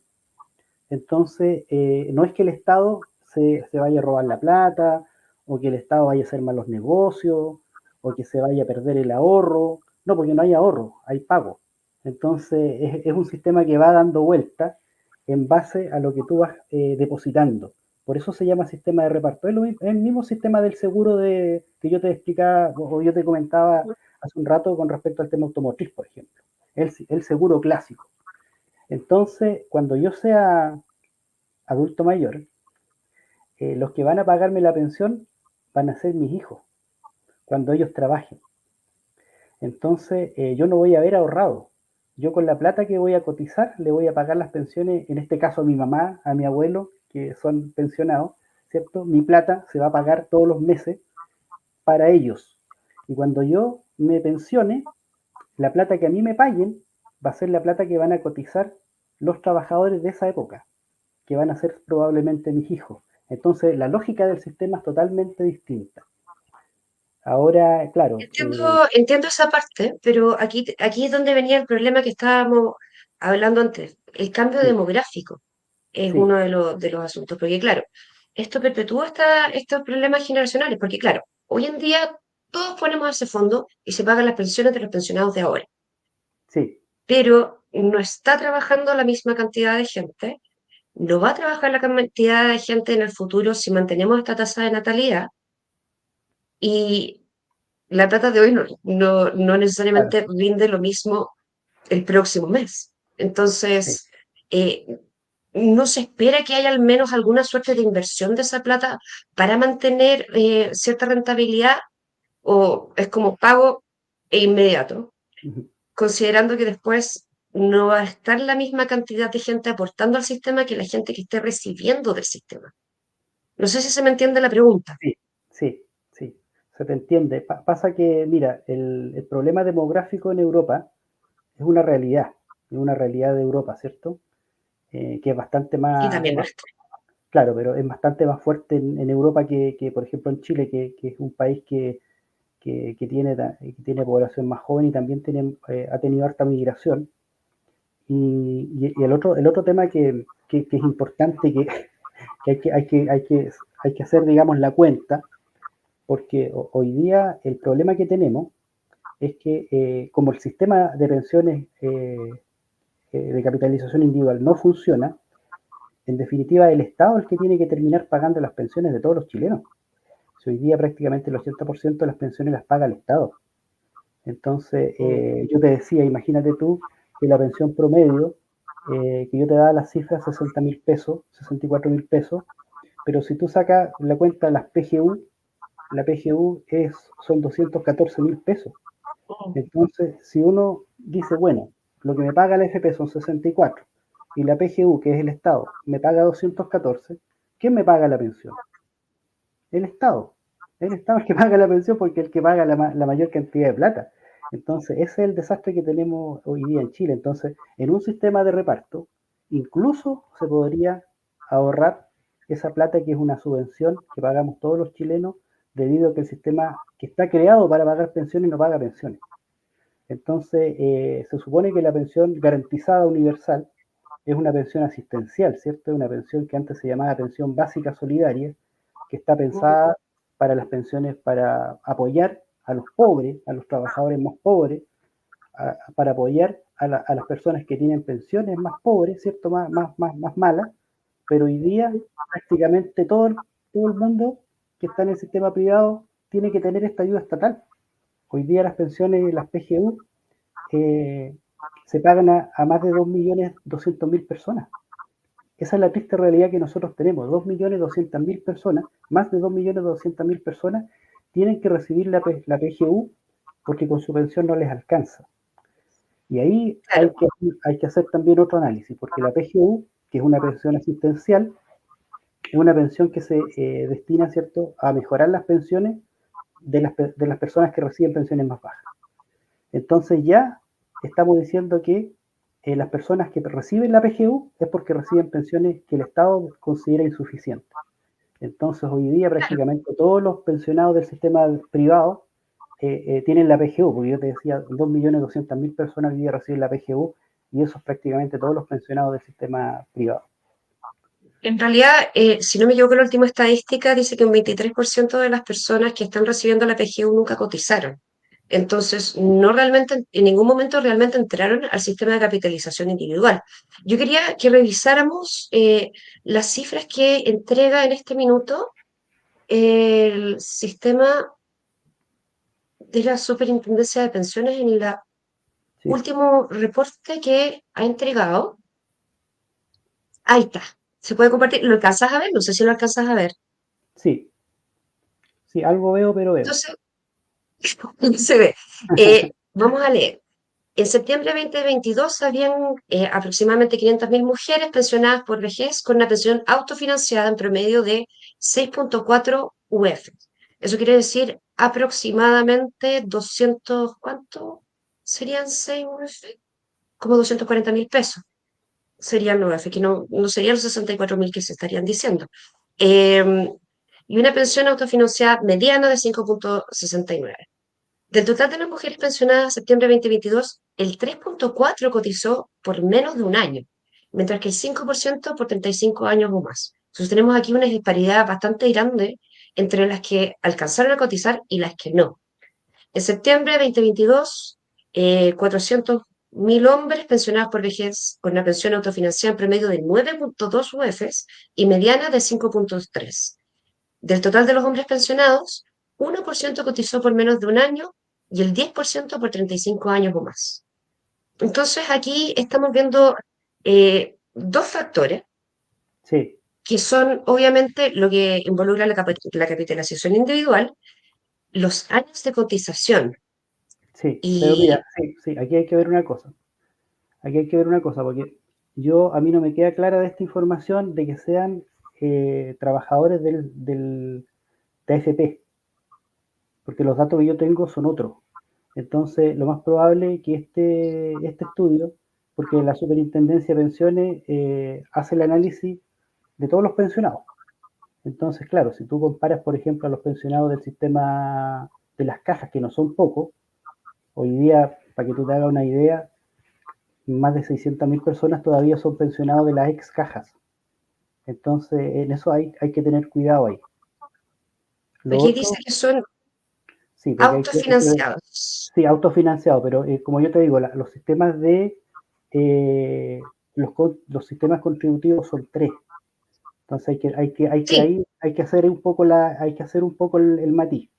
Entonces, no es que el Estado se vaya a robar la plata, o que el Estado vaya a hacer malos negocios, o que se vaya a perder el ahorro. No, porque no hay ahorro, hay pago. Entonces, es un sistema que va dando vuelta en base a lo que tú vas depositando. Por eso se llama sistema de reparto. Es el mismo sistema del seguro que yo te explicaba o yo te comentaba hace un rato con respecto al tema automotriz, por ejemplo. El seguro clásico. Entonces, cuando yo sea adulto mayor, los que van a pagarme la pensión van a ser mis hijos, cuando ellos trabajen. Entonces, yo no voy a haber ahorrado. Yo con la plata que voy a cotizar, le voy a pagar las pensiones, en este caso a mi mamá, a mi abuelo, que son pensionados, ¿cierto? Mi plata se va a pagar todos los meses para ellos. Y cuando yo me pensione, la plata que a mí me paguen va a ser la plata que van a cotizar los trabajadores de esa época, que van a ser probablemente mis hijos. Entonces, la lógica del sistema es totalmente distinta. Ahora, claro, Entiendo esa parte, pero aquí es donde venía el problema que estábamos hablando antes. El cambio sí, demográfico es sí, uno de los asuntos, porque claro, esto perpetúa estos problemas generacionales, porque claro, hoy en día todos ponemos ese fondo y se pagan las pensiones de los pensionados de ahora, sí, pero no está trabajando la misma cantidad de gente, no va a trabajar la cantidad de gente en el futuro si mantenemos esta tasa de natalidad y la plata de hoy no claro, necesariamente rinde lo mismo el próximo mes. sí, Entonces, eh, no se espera que haya al menos alguna suerte de inversión de esa plata para mantener cierta rentabilidad o es como pago e inmediato, ujú, considerando que después no va a estar la misma cantidad de gente aportando al sistema que la gente que esté recibiendo del sistema. No sé si se me entiende la pregunta. sí, sí, sí, se te entiende. Pasa que, mira, el problema demográfico en Europa es una realidad de Europa, ¿cierto? Que es bastante Y más, también nuestro. claro, pero es bastante más fuerte en Europa por ejemplo, en Chile, que es un país que tiene población más joven y también ha tenido harta migración. Y el otro tema que es importante, que hay que hacer, digamos, la cuenta, porque hoy día el problema que tenemos es que como el sistema de pensiones de capitalización individual no funciona, en definitiva el Estado es el que tiene que terminar pagando las pensiones de todos los chilenos. Si hoy día prácticamente el 80% de las pensiones las paga el Estado. Entonces, Mm. yo te decía, imagínate tú que la pensión promedio, que yo te daba las cifras 60.000 pesos, 64.000 pesos, pero si tú sacas la cuenta de las PGU, la PGU son 214.000 pesos. Entonces, si uno dice, bueno, lo que me paga la FP son 64 y la PGU, que es el Estado, me paga 214, ¿quién me paga la pensión? El Estado. el Estado es el que paga la pensión porque es el que paga la mayor cantidad de plata. Entonces, ese es el desastre que tenemos hoy día en Chile. Entonces, en un sistema de reparto, incluso se podría ahorrar esa plata que es una subvención que pagamos todos los chilenos debido a que el sistema que está creado para pagar pensiones no paga pensiones. Entonces, se supone que la pensión garantizada universal es una pensión asistencial, ¿cierto? Es una pensión que antes se llamaba pensión básica solidaria, que está pensada para las pensiones para apoyar a los pobres, a los trabajadores más pobres, para apoyar a las personas que tienen pensiones más pobres, ¿cierto? Más malas, pero hoy día prácticamente todo el mundo que está en el sistema privado tiene que tener esta ayuda estatal. Hoy día las pensiones, las PGU, eh, se pagan a más de 2.200.000 personas. Esa es la triste realidad que nosotros tenemos. 2.200.000 personas, más de 2.200.000 personas, tienen que recibir la PGU porque con su pensión no les alcanza. Y ahí Claro, hay que hacer también otro análisis, porque la PGU, que es una pensión asistencial, es una pensión que se destina, ¿cierto?, a mejorar las pensiones de las personas que reciben pensiones más bajas. Entonces ya estamos diciendo que las personas que reciben la PGU es porque reciben pensiones que el Estado considera insuficientes. Entonces hoy día claro. prácticamente todos los pensionados del sistema privado tienen la PGU, porque yo te decía, 2.200.000 personas hoy día reciben la PGU y eso es prácticamente todos los pensionados del sistema privado. En realidad, si no me equivoco, la última estadística dice que un 23% de las personas que están recibiendo la PGU nunca cotizaron. Entonces, no realmente, en ningún momento realmente entraron al sistema de capitalización individual. Yo quería que revisáramos las cifras que entrega en este minuto el sistema de la Superintendencia de Pensiones en el Sí, último reporte que ha entregado. Ahí está. Se puede compartir. ¿Lo alcanzas a ver? No sé si lo alcanzas a ver. sí, sí, algo veo, pero veo. Entonces, se ve. Vamos a leer. En septiembre de 2022 habían aproximadamente 500.000 mujeres pensionadas por vejez con una pensión autofinanciada en promedio de 6,4 UF. Eso quiere decir aproximadamente 200, ¿cuánto? ¿Serían 6 UF? Como 240.000 pesos. Serían UF, que no serían los 64.000 que se estarían diciendo. Eh, y una pensión autofinanciada mediana de 5,69. Del total de las mujeres pensionadas en septiembre de 2022, el 3,4% cotizó por menos de un año, mientras que el 5% por 35 años o más. Entonces tenemos aquí una disparidad bastante grande entre las que alcanzaron a cotizar y las que no. En septiembre de 2022, 400.000 hombres pensionados por vejez con una pensión autofinanciada en promedio de 9,2 UFs y mediana de 5,3. Del total de los hombres pensionados, 1% cotizó por menos de un año y el 10% por 35 años o más. Entonces aquí estamos viendo dos factores Sí, que son obviamente lo que involucra la capitalización individual, los años de cotización sí, pero mira, y sí, sí, aquí hay que ver una cosa. Aquí hay que ver una cosa, porque a mí no me queda clara de esta información de que sean trabajadores de AFP, porque los datos que yo tengo son otros. Entonces, lo más probable es que este estudio, porque la Superintendencia de Pensiones hace el análisis de todos los pensionados. Entonces, claro, si tú comparas, por ejemplo, a los pensionados del sistema de las cajas, que no son pocos, hoy día, para que tú te hagas una idea, más de 600.000 personas todavía son pensionados de las ex cajas. Entonces, en eso hay que tener cuidado ahí. Lo aquí dice otro, que son sí, porque hay que ver, autofinanciados. sí, autofinanciado, pero como yo te digo, los sistemas los sistemas contributivos son tres. Entonces Sí, hay que hacer hay que hacer un poco el matiz.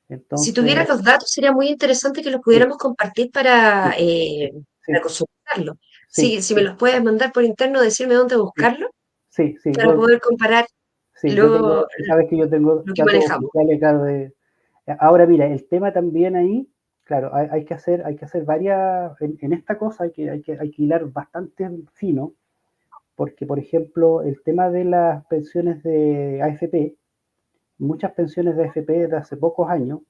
si Entonces, tuvieras los datos sería muy interesante que los sí, pudiéramos compartir para, sí, eh, para sí, consultarlo. sí, Sí, si me sí, los puedes mandar por interno, decirme dónde sí, buscarlo sí, sí, para poder comparar sí, yo lo, tengo, tú sabes que yo tengo lo que datos manejamos. oficiales, claro, ahora mira, el tema también ahí, claro, hay que hacer varias, en esta cosa hay que hilar bastante fino, porque por ejemplo, el tema de las pensiones de AFP, muchas pensiones de AFP de hace pocos años,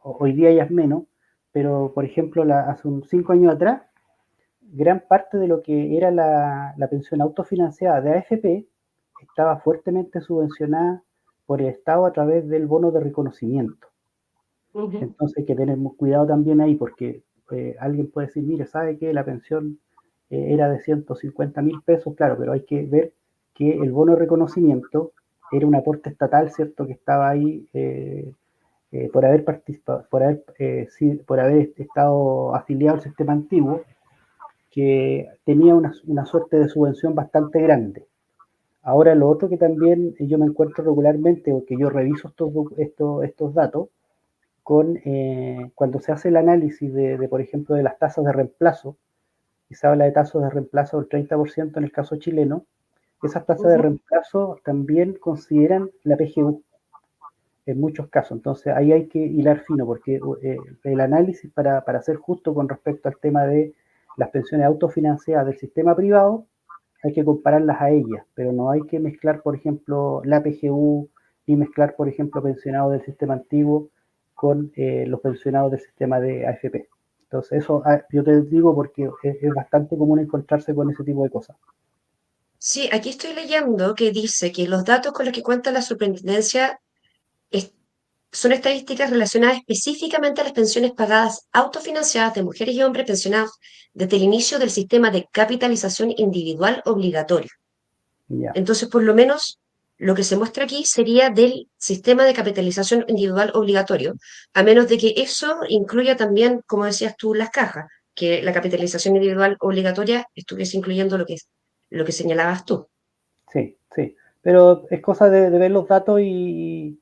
hoy día ya es menos, pero por ejemplo hace 5 años atrás, gran parte de lo que era la pensión autofinanciada de AFP estaba fuertemente subvencionada por el Estado a través del bono de reconocimiento. Ujú. Entonces hay que tener cuidado también ahí porque alguien puede decir, mire, ¿sabe qué? La pensión era de 150.000 pesos, claro, pero hay que ver que el bono de reconocimiento era un aporte estatal, ¿cierto? Que estaba ahí por haber participado, por haber estado afiliado al sistema antiguo, que tenía una suerte de subvención bastante grande. Ahora, lo otro que también yo me encuentro regularmente, o que yo reviso estos datos, cuando se hace el análisis por ejemplo, de las tasas de reemplazo, y se habla de tasas de reemplazo del 30% en el caso chileno, esas tasas de Ujú. reemplazo también consideran la PGU en muchos casos. Entonces ahí hay que hilar fino porque el análisis para ser justo con respecto al tema de las pensiones autofinanciadas del sistema privado, hay que compararlas a ellas, pero no hay que mezclar, por ejemplo, la PGU ni mezclar, por ejemplo, pensionados del sistema antiguo con los pensionados del sistema de AFP. Entonces, eso yo te digo porque es bastante común encontrarse con ese tipo de cosas. Sí, aquí estoy leyendo que dice que los datos con los que cuenta la superintendencia es- son estadísticas relacionadas específicamente a las pensiones pagadas autofinanciadas de mujeres y hombres pensionados desde el inicio del sistema de capitalización individual obligatorio. Ya. Entonces, por lo menos, lo que se muestra aquí sería del sistema de capitalización individual obligatorio, a menos de que eso incluya también, como decías tú, las cajas, que la capitalización individual obligatoria estuviese incluyendo lo que señalabas tú. Sí, sí. Pero es cosa de ver los datos y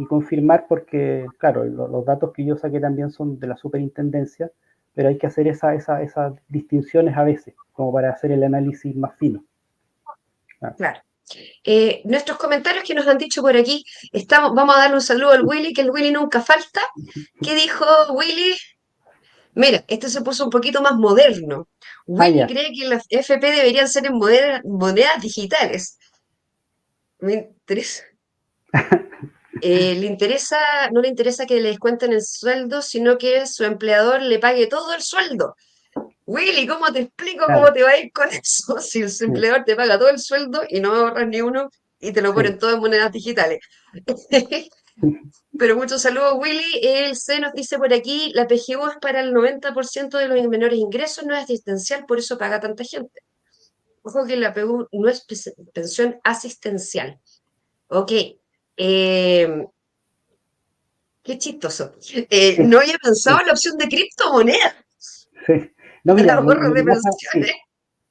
confirmar porque, claro, los datos que yo saqué también son de la superintendencia, pero hay que hacer esas distinciones a veces, como para hacer el análisis más fino. Ah, Claro. Nuestros comentarios que nos han dicho por aquí, vamos a darle un saludo al Willy, que el Willy nunca falta. ¿Qué dijo Willy? Mira, este se puso un poquito más moderno. Willy ya, cree que las FP deberían ser en monedas digitales. Me interesa. No le interesa que le descuenten el sueldo, sino que su empleador le pague todo el sueldo. Willy, ¿cómo te explico cómo claro, te va a ir con eso? Si el sí, empleador te paga todo el sueldo y no ahorras ni uno y te lo ponen sí. todo en monedas digitales. Pero muchos saludos, Willy. El C nos dice por aquí, la PGU es para el 90% de los menores ingresos, no es asistencial, por eso paga tanta gente. Ojo que la PGU no es pensión asistencial. Ok. Eh, qué chistoso. Sí, No había pensado sí, en la opción de criptomonedas sí. No, para mira, ahorros lo de que pasa, pensiones.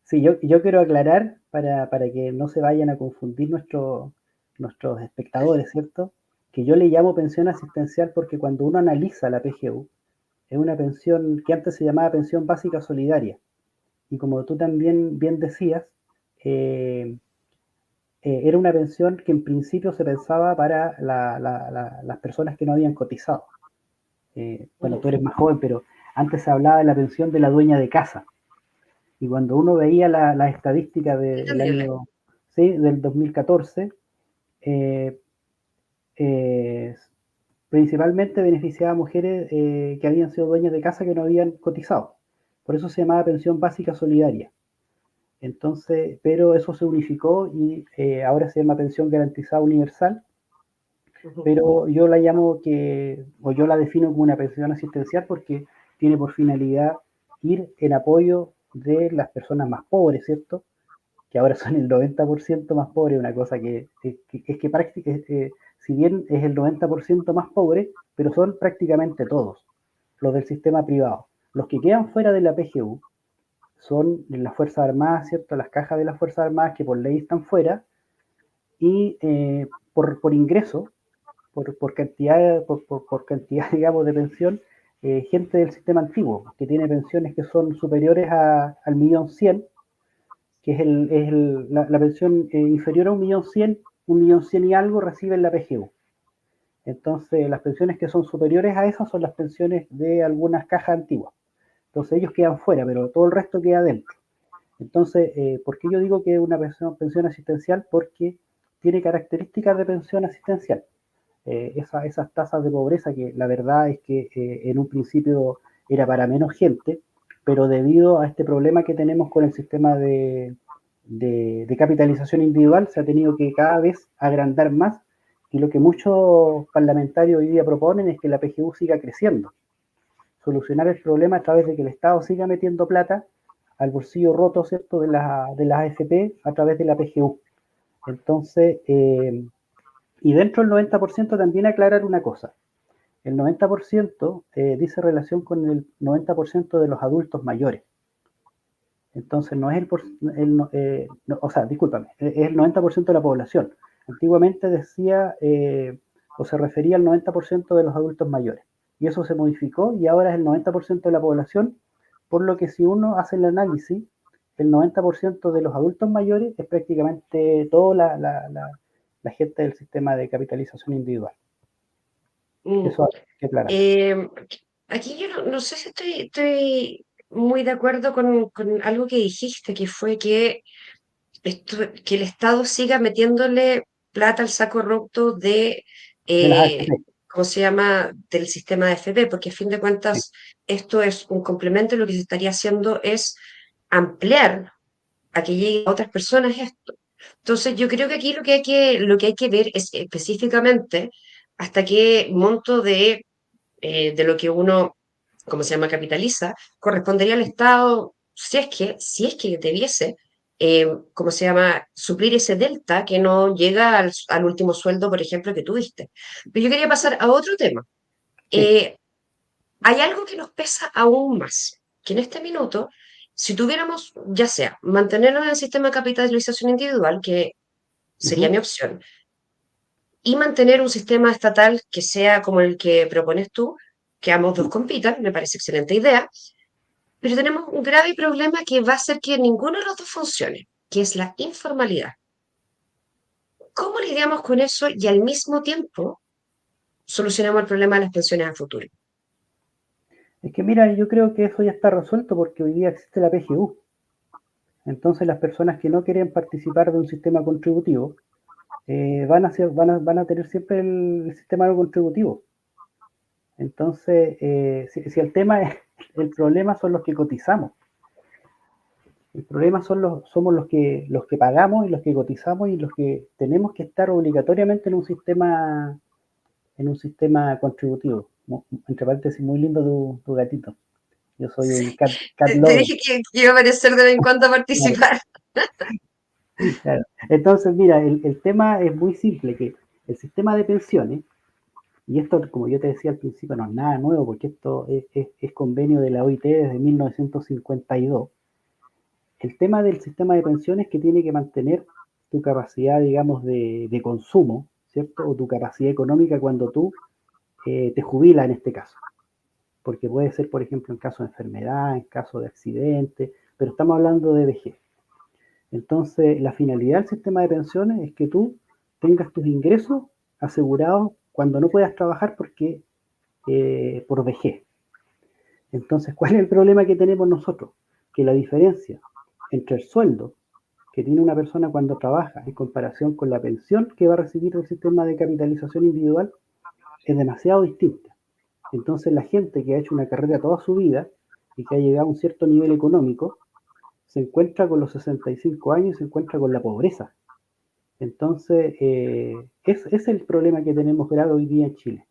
sí, yo quiero aclarar para que no se vayan a confundir nuestros espectadores, ¿cierto? Que yo le llamo pensión asistencial porque cuando uno analiza la PGU, es una pensión que antes se llamaba pensión básica solidaria. Y como tú también bien decías, eh, era una pensión que en principio se pensaba para las personas que no habían cotizado. Bueno, tú eres más joven, pero antes se hablaba de la pensión de la dueña de casa. Y cuando uno veía las estadísticas del Entendible. año, sí, del 2014, eh, eh, principalmente beneficiaba a mujeres que habían sido dueñas de casa que no habían cotizado. Por eso se llamaba pensión básica solidaria. Entonces, pero eso se unificó y ahora se llama pensión garantizada universal, Ujú. pero o yo la defino como una pensión asistencial porque tiene por finalidad ir en apoyo de las personas más pobres, ¿cierto? Que ahora son el 90% más pobres, una cosa que prácticamente, si bien es el 90% más pobre, pero son prácticamente todos los del sistema privado. Los que quedan fuera de la PGU son las Fuerzas Armadas, ¿cierto? Las cajas de las Fuerzas Armadas que por ley están fuera y por ingreso, por cantidad, digamos, de pensión, gente del sistema antiguo, que tiene pensiones que son superiores al 1.100.000, que es la pensión inferior a 1.100.000, 1.100.000 y algo reciben la PGU. Entonces, las pensiones que son superiores a esas son las pensiones de algunas cajas antiguas. Entonces, ellos quedan fuera, pero todo el resto queda dentro. Entonces, ¿por qué yo digo que es una pensión asistencial? Porque tiene características de pensión asistencial. Esas tasas de pobreza que la verdad es que en un principio era para menos gente, pero debido a este problema que tenemos con el sistema de capitalización individual, se ha tenido que cada vez agrandar más, y lo que muchos parlamentarios hoy día proponen es que la PGU siga creciendo, solucionar el problema a través de que el Estado siga metiendo plata al bolsillo roto, ¿cierto?, de las AFP a través de la PGU. Entonces, y dentro del 90% también aclarar una cosa. El 90% dice relación con el 90% de los adultos mayores. Entonces, no es no, o sea, discúlpame, es el 90% de la población. Antiguamente decía, o se refería al 90% de los adultos mayores. Y eso se modificó y ahora es el 90% de la población, por lo que si uno hace el análisis, el 90% de los adultos mayores es prácticamente toda la gente del sistema de capitalización individual. Mm. Eso hay que aclararlo. Eh, Aquí yo no sé si estoy muy de acuerdo con algo que dijiste, que fue que el Estado siga metiéndole plata al saco roto de, De las eh, AFP. ¿cómo se llama?, del sistema de FP, porque a fin de Sí. cuentas esto es un complemento y lo que se estaría haciendo es ampliar a que llegue a otras personas esto. Entonces, yo creo que aquí lo que hay que ver es específicamente hasta qué monto de lo que uno, ¿cómo se llama?, capitaliza, correspondería al Estado, si es que debiese, ¿cómo se llama?, suplir ese delta que no llega al último sueldo, por ejemplo, que tuviste. Pero yo quería pasar a otro tema. Sí. Eh, Hay algo que nos pesa aún más, que en este minuto, si tuviéramos, ya sea, mantenernos en el sistema de capitalización individual, que sería mi Ujú. opción, y mantener un sistema estatal que sea como el que propones tú, que ambos dos compitan, me parece excelente idea, pero tenemos un grave problema que va a hacer que ninguno de los dos funcione, que es la informalidad. ¿Cómo lidiamos con eso y al mismo tiempo solucionamos el problema de las pensiones a futuro? Es que mira, yo creo que eso ya está resuelto porque hoy día existe la PGU. Entonces las personas que no quieren participar de un sistema contributivo van a tener siempre el sistema no contributivo. Entonces, si el tema es, el problema son los que cotizamos. El problema somos los que pagamos y los que cotizamos y los que tenemos que estar obligatoriamente en un sistema contributivo. Entre paréntesis, muy lindo tu gatito. Yo soy un cat Te lover. dije que iba a aparecer de vez en cuando a Claro, participar. claro. Entonces, mira, el tema es muy simple, que el sistema de pensiones, y esto, como yo te decía al principio, no es nada nuevo, porque esto es convenio de la OIT desde 1952. El tema del sistema de pensiones que tiene que mantener tu capacidad, digamos, de consumo, ¿cierto? O tu capacidad económica cuando tú te jubilas en este caso. Porque puede ser, por ejemplo, en caso de enfermedad, en caso de accidente, pero estamos hablando de vejez. Entonces, la finalidad del sistema de pensiones es que tú tengas tus ingresos asegurados cuando no puedas trabajar porque por vejez. Entonces, ¿cuál es el problema que tenemos nosotros? Que la diferencia entre el sueldo que tiene una persona cuando trabaja en comparación con la pensión que va a recibir del sistema de capitalización individual es demasiado distinta. Entonces, la gente que ha hecho una carrera toda su vida y que ha llegado a un cierto nivel económico se encuentra con los 65 años y se encuentra con la pobreza. Entonces, es el problema que tenemos grave hoy día en Chile.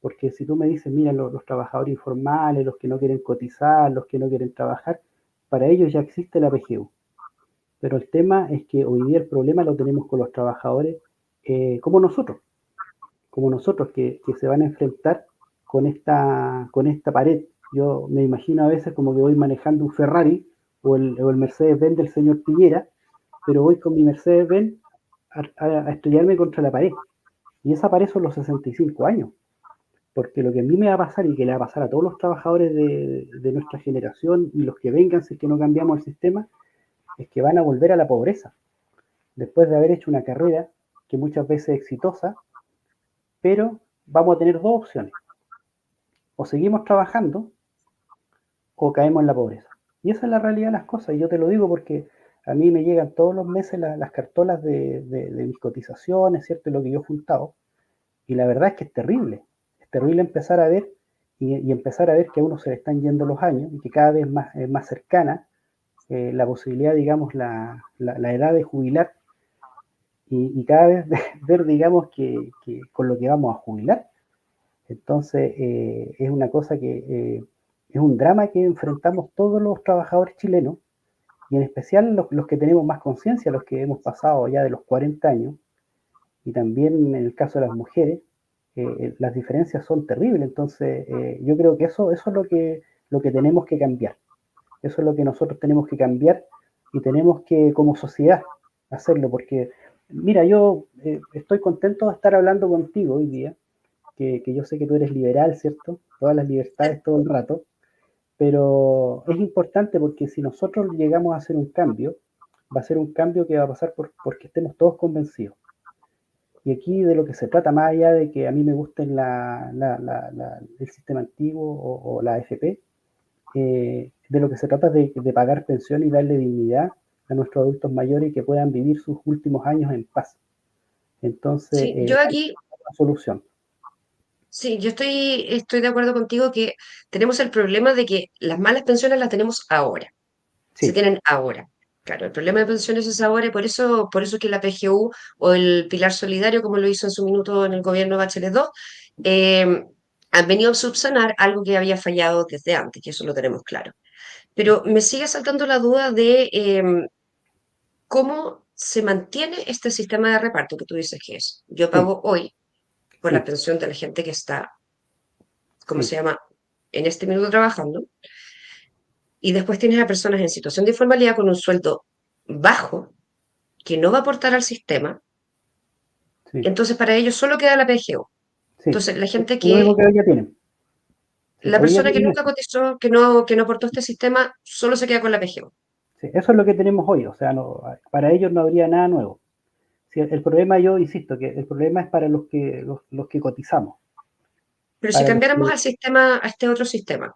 Porque si tú me dices, mira, los trabajadores informales, los que no quieren cotizar, los que no quieren trabajar, para ellos ya existe la PGU. Pero el tema es que hoy día el problema lo tenemos con los trabajadores como nosotros que se van a enfrentar con esta pared. Yo me imagino a veces como que voy manejando un Ferrari o el Mercedes-Benz del señor Piñera, pero voy con mi Mercedes-Benz a estrellarme contra la pared. Y esa pared son los 65 años. Porque lo que a mí me va a pasar y que le va a pasar a todos los trabajadores de nuestra generación y los que vengan si es que no cambiamos el sistema, es que van a volver a la pobreza. Después de haber hecho una carrera que muchas veces es exitosa, pero vamos a tener dos opciones. O seguimos trabajando o caemos en la pobreza. Y esa es la realidad de las cosas. Y yo te lo digo porque A mí me llegan todos los meses las cartolas de mis cotizaciones, ¿cierto? Y lo que yo he juntado. Y la verdad es que es terrible empezar a ver y empezar a ver que a uno se le están yendo los años y que cada vez más, es más cercana la posibilidad, digamos, la edad de jubilar y cada vez ver, digamos, que con lo que vamos a jubilar. Entonces, es una cosa que es un drama que enfrentamos todos los trabajadores chilenos y en especial los que tenemos más conciencia, los que hemos pasado ya de los 40 años y también en el caso de las mujeres, las diferencias son terribles. Entonces, yo creo que eso es lo que tenemos que cambiar. Eso es lo que nosotros tenemos que cambiar y tenemos que, como sociedad, hacerlo. Porque, mira, yo estoy contento de estar hablando contigo hoy día, que yo sé que tú eres liberal, ¿cierto? Todas las libertades todo el rato. Pero es importante porque si nosotros llegamos a hacer un cambio, va a ser un cambio que va a pasar porque estemos todos convencidos. Y aquí de lo que se trata, más allá de que a mí me gusten el sistema antiguo o la AFP, de lo que se trata es de pagar pensión y darle dignidad a nuestros adultos mayores y que puedan vivir sus últimos años en paz. Entonces, Sí, yo hay aquí, una solución. sí, yo estoy de acuerdo contigo que tenemos el problema de que las malas pensiones las tenemos ahora, se Sí, tienen ahora. Claro, el problema de pensiones es ahora y por eso es que la PGU o el Pilar Solidario, como lo hizo en su minuto en el gobierno de Bachelet 2, eh, han venido a subsanar algo que había fallado desde antes, que eso lo tenemos claro. Pero me sigue saltando la duda de cómo se mantiene este sistema de reparto que tú dices que es. Yo sí, pago hoy por la sí, pensión de la gente que está, ¿cómo se sí, llama?, en este minuto trabajando, y después tienes a personas en situación de informalidad con un sueldo bajo que no va a aportar al sistema, sí, entonces para ellos solo queda la PGU. sí. Entonces la Es gente lo mismo que hoy ya tienen. Sí, la hoy día persona que tienen nunca eso. cotizó, que no aportó este sistema, solo se queda con la PGU. Sí, eso es lo que tenemos hoy. O sea, no, para ellos no habría nada nuevo. Sí, el problema, yo insisto, que el problema es para los que cotizamos. Pero si Para los cambiáramos que, al sistema, a este otro sistema,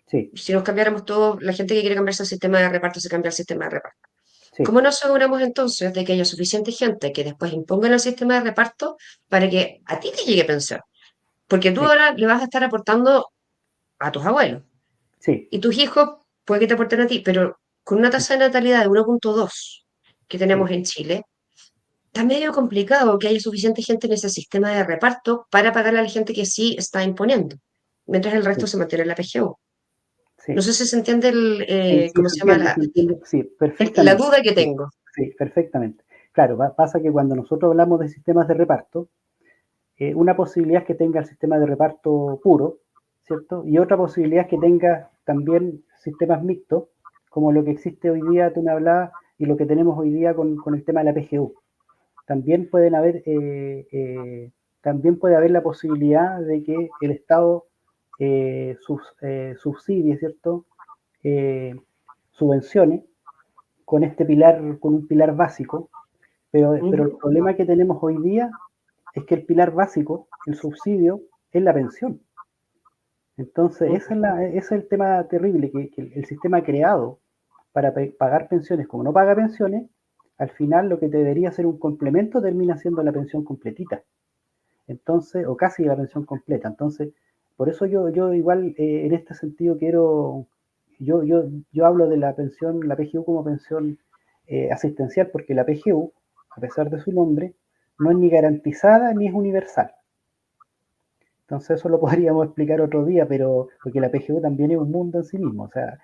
sí, si nos cambiáramos todos, la gente que quiere cambiarse al sistema de reparto se cambia al sistema de reparto. sí, ¿Cómo nos aseguramos entonces de que haya suficiente gente que después impongan el sistema de reparto para que a ti te llegue pensión? Porque tú sí, ahora le vas a estar aportando a tus abuelos sí, y tus hijos puede que te aporten a ti, pero con una sí, tasa de natalidad de 1,2 que tenemos sí, en Chile, está medio complicado que haya suficiente gente en ese sistema de reparto para pagarle a la gente que sí está imponiendo, mientras el resto sí, se mantiene en la PGU. No sí. sé si se entiende Sí, sí, ¿cómo se llama? se entiende, sí, La perfectamente. duda que Sí, tengo. sí, perfectamente. Claro, pasa que cuando nosotros hablamos de sistemas de reparto, una posibilidad es que tenga el sistema de reparto puro, ¿cierto? Y otra posibilidad es que tenga también sistemas mixtos, como lo que existe hoy día, tú me hablabas, y lo que tenemos hoy día con el tema de la PGU. También pueden haber, también puede haber la posibilidad de que el Estado subsidie, ¿cierto? Eh, subvenciones con este pilar, con un pilar básico, pero el Ujú, problema que tenemos hoy día es que el pilar básico, el subsidio, es la pensión. Entonces, ujú. ese es el tema terrible, que el sistema creado para pagar pensiones, como no paga pensiones, al final lo que te debería ser un complemento termina siendo la pensión completita. Entonces, o casi la pensión completa. Entonces, por eso yo igual en este sentido yo hablo de la pensión, la PGU como pensión asistencial, porque la PGU, a pesar de su nombre, no es ni garantizada ni es universal. Entonces eso lo podríamos explicar otro día, pero porque la PGU también es un mundo en sí mismo, o sea,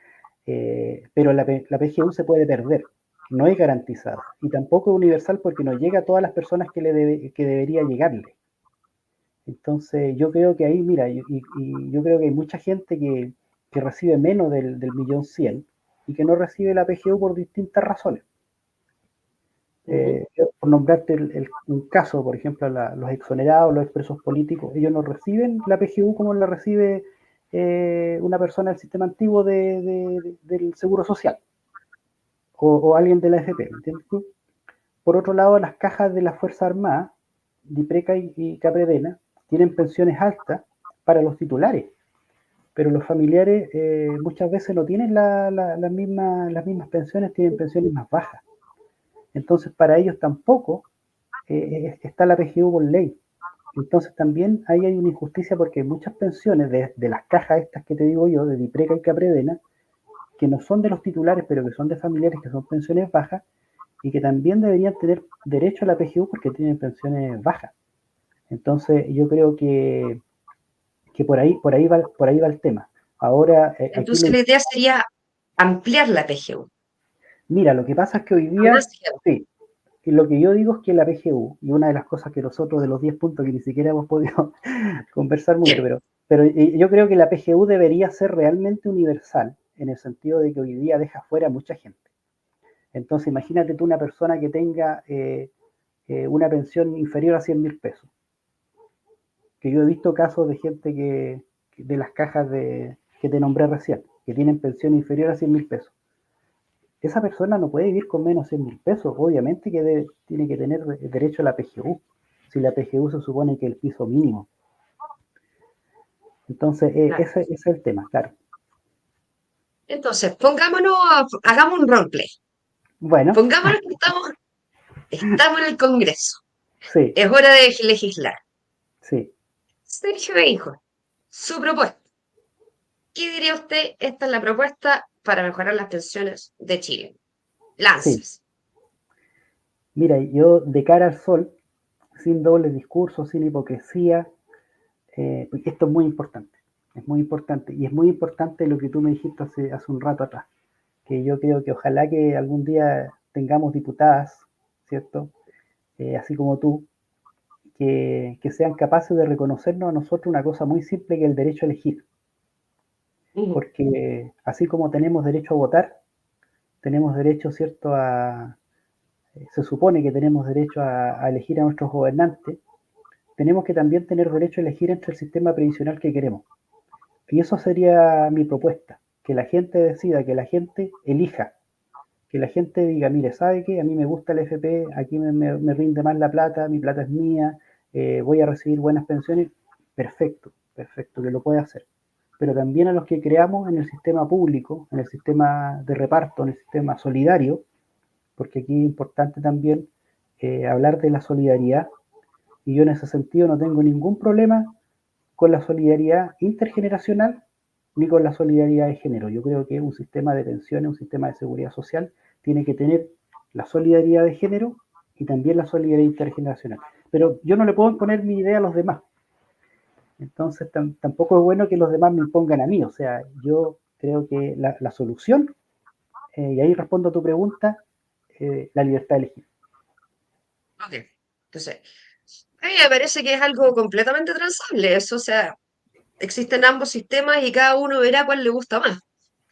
pero la PGU se puede perder, no es garantizada y tampoco es universal porque no llega a todas las personas que debería llegarle. Entonces yo creo que ahí, mira, y yo creo que hay mucha gente que recibe menos del millón cien y que no recibe la PGU por distintas razones. Ujú. Por nombrarte un caso, por ejemplo, los exonerados, los expresos políticos, ellos no reciben la PGU como la recibe una persona del sistema antiguo del Seguro Social o alguien de la AFP, ¿me entiendes tú? Por otro lado, las cajas de las Fuerzas Armadas, DIPRECA y CAPREDENA, tienen pensiones altas para los titulares, pero los familiares muchas veces no tienen las mismas pensiones, tienen pensiones más bajas. Entonces, para ellos tampoco está la PGU por ley. Entonces, también ahí hay una injusticia porque muchas pensiones de las cajas estas que te digo yo, de Dipreca y Capredena, que no son de los titulares, pero que son de familiares que son pensiones bajas y que también deberían tener derecho a la PGU porque tienen pensiones bajas. Entonces, yo creo que por ahí va el tema. Ahora, aquí Entonces la idea sería ampliar la PGU mira, lo que pasa es que hoy a más día, gente. sí, y lo que yo digo es que la PGU, y una de las cosas que nosotros de los 10 puntos que ni siquiera hemos podido conversar mucho, Bien, pero yo creo que la PGU debería ser realmente universal, en el sentido de que hoy día deja fuera a mucha gente. Entonces, imagínate tú una persona que tenga una pensión inferior a 100.000 pesos, que yo he visto casos de gente que de las cajas que te nombré recién, que tienen pensión inferior a 100.000 pesos. Esa persona no puede vivir con menos de 100.000 pesos. Obviamente que tiene que tener derecho a la PGU. Si la PGU se supone que es el piso mínimo. Entonces, claro. ese es el tema, claro. Entonces, hagamos un roleplay. Bueno, Pongámonos que estamos en el Congreso. sí, Es hora de legislar. sí, Sergio me dijo, su propuesta. ¿Qué diría usted? Esta es la propuesta para mejorar las pensiones de Chile. sí. Lances. Mira, yo de cara al sol, sin dobles discursos, sin hipocresía, porque esto es muy importante. Es muy importante. Y es muy importante lo que tú me dijiste hace un rato atrás. Que yo creo que ojalá que algún día tengamos diputadas, ¿cierto? Así como tú, que sean capaces de reconocernos a nosotros una cosa muy simple que es el derecho a elegir. Ujú. Porque así como tenemos derecho a votar, tenemos derecho, ¿cierto?, se supone que tenemos derecho a elegir a nuestros gobernantes, tenemos que también tener derecho a elegir entre el sistema previsional que queremos. Y eso sería mi propuesta, que la gente decida, que la gente elija, que la gente diga, mire, ¿sabe qué? A mí me gusta el FP, aquí me rinde más la plata, mi plata es mía, voy a recibir buenas pensiones, perfecto, perfecto, que lo puede hacer. Pero también a los que creamos en el sistema público, en el sistema de reparto, en el sistema solidario, porque aquí es importante también hablar de la solidaridad, y yo en ese sentido no tengo ningún problema con la solidaridad intergeneracional ni con la solidaridad de género. Yo creo que un sistema de pensiones, un sistema de seguridad social, tiene que tener la solidaridad de género y también la solidaridad intergeneracional. Pero yo no le puedo imponer mi idea a los demás. Entonces tampoco es bueno que los demás me impongan a mí. O sea, yo creo que la solución, y ahí respondo a tu pregunta, la libertad de elegir. Ok. Entonces, a mí me parece que es algo completamente transable. Eso, o sea, existen ambos sistemas y cada uno verá cuál le gusta más.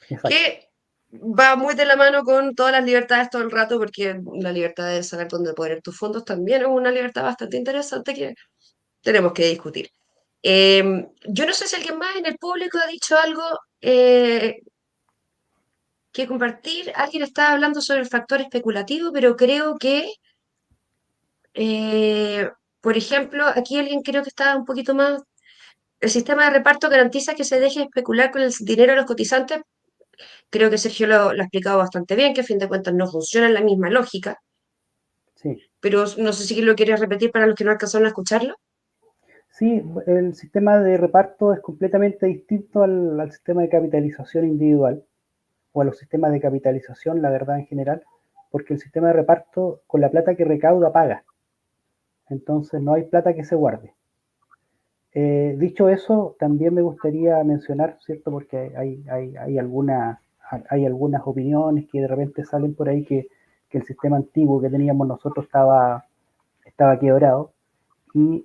Exacto. Que va muy de la mano con todas las libertades todo el rato, porque la libertad de saber dónde poner tus fondos también es una libertad bastante interesante que tenemos que discutir. Yo no sé si alguien más en el público ha dicho algo que compartir. Alguien estaba hablando sobre el factor especulativo, pero creo que, eh, por ejemplo, aquí alguien creo que estaba un poquito más. El sistema de reparto garantiza que se deje especular con el dinero de los cotizantes. Creo que Sergio lo ha explicado bastante bien, que a fin de cuentas no funciona en la misma lógica, Sí. pero no sé si lo quieres repetir para los que no alcanzaron a escucharlo. Sí, el sistema de reparto es completamente distinto al sistema de capitalización individual o a los sistemas de capitalización, la verdad en general, porque el sistema de reparto con la plata que recauda paga, entonces no hay plata que se guarde. Dicho eso, también me gustaría mencionar, ¿cierto? Porque hay algunas opiniones que de repente salen por ahí que el sistema antiguo que teníamos nosotros estaba quebrado. Y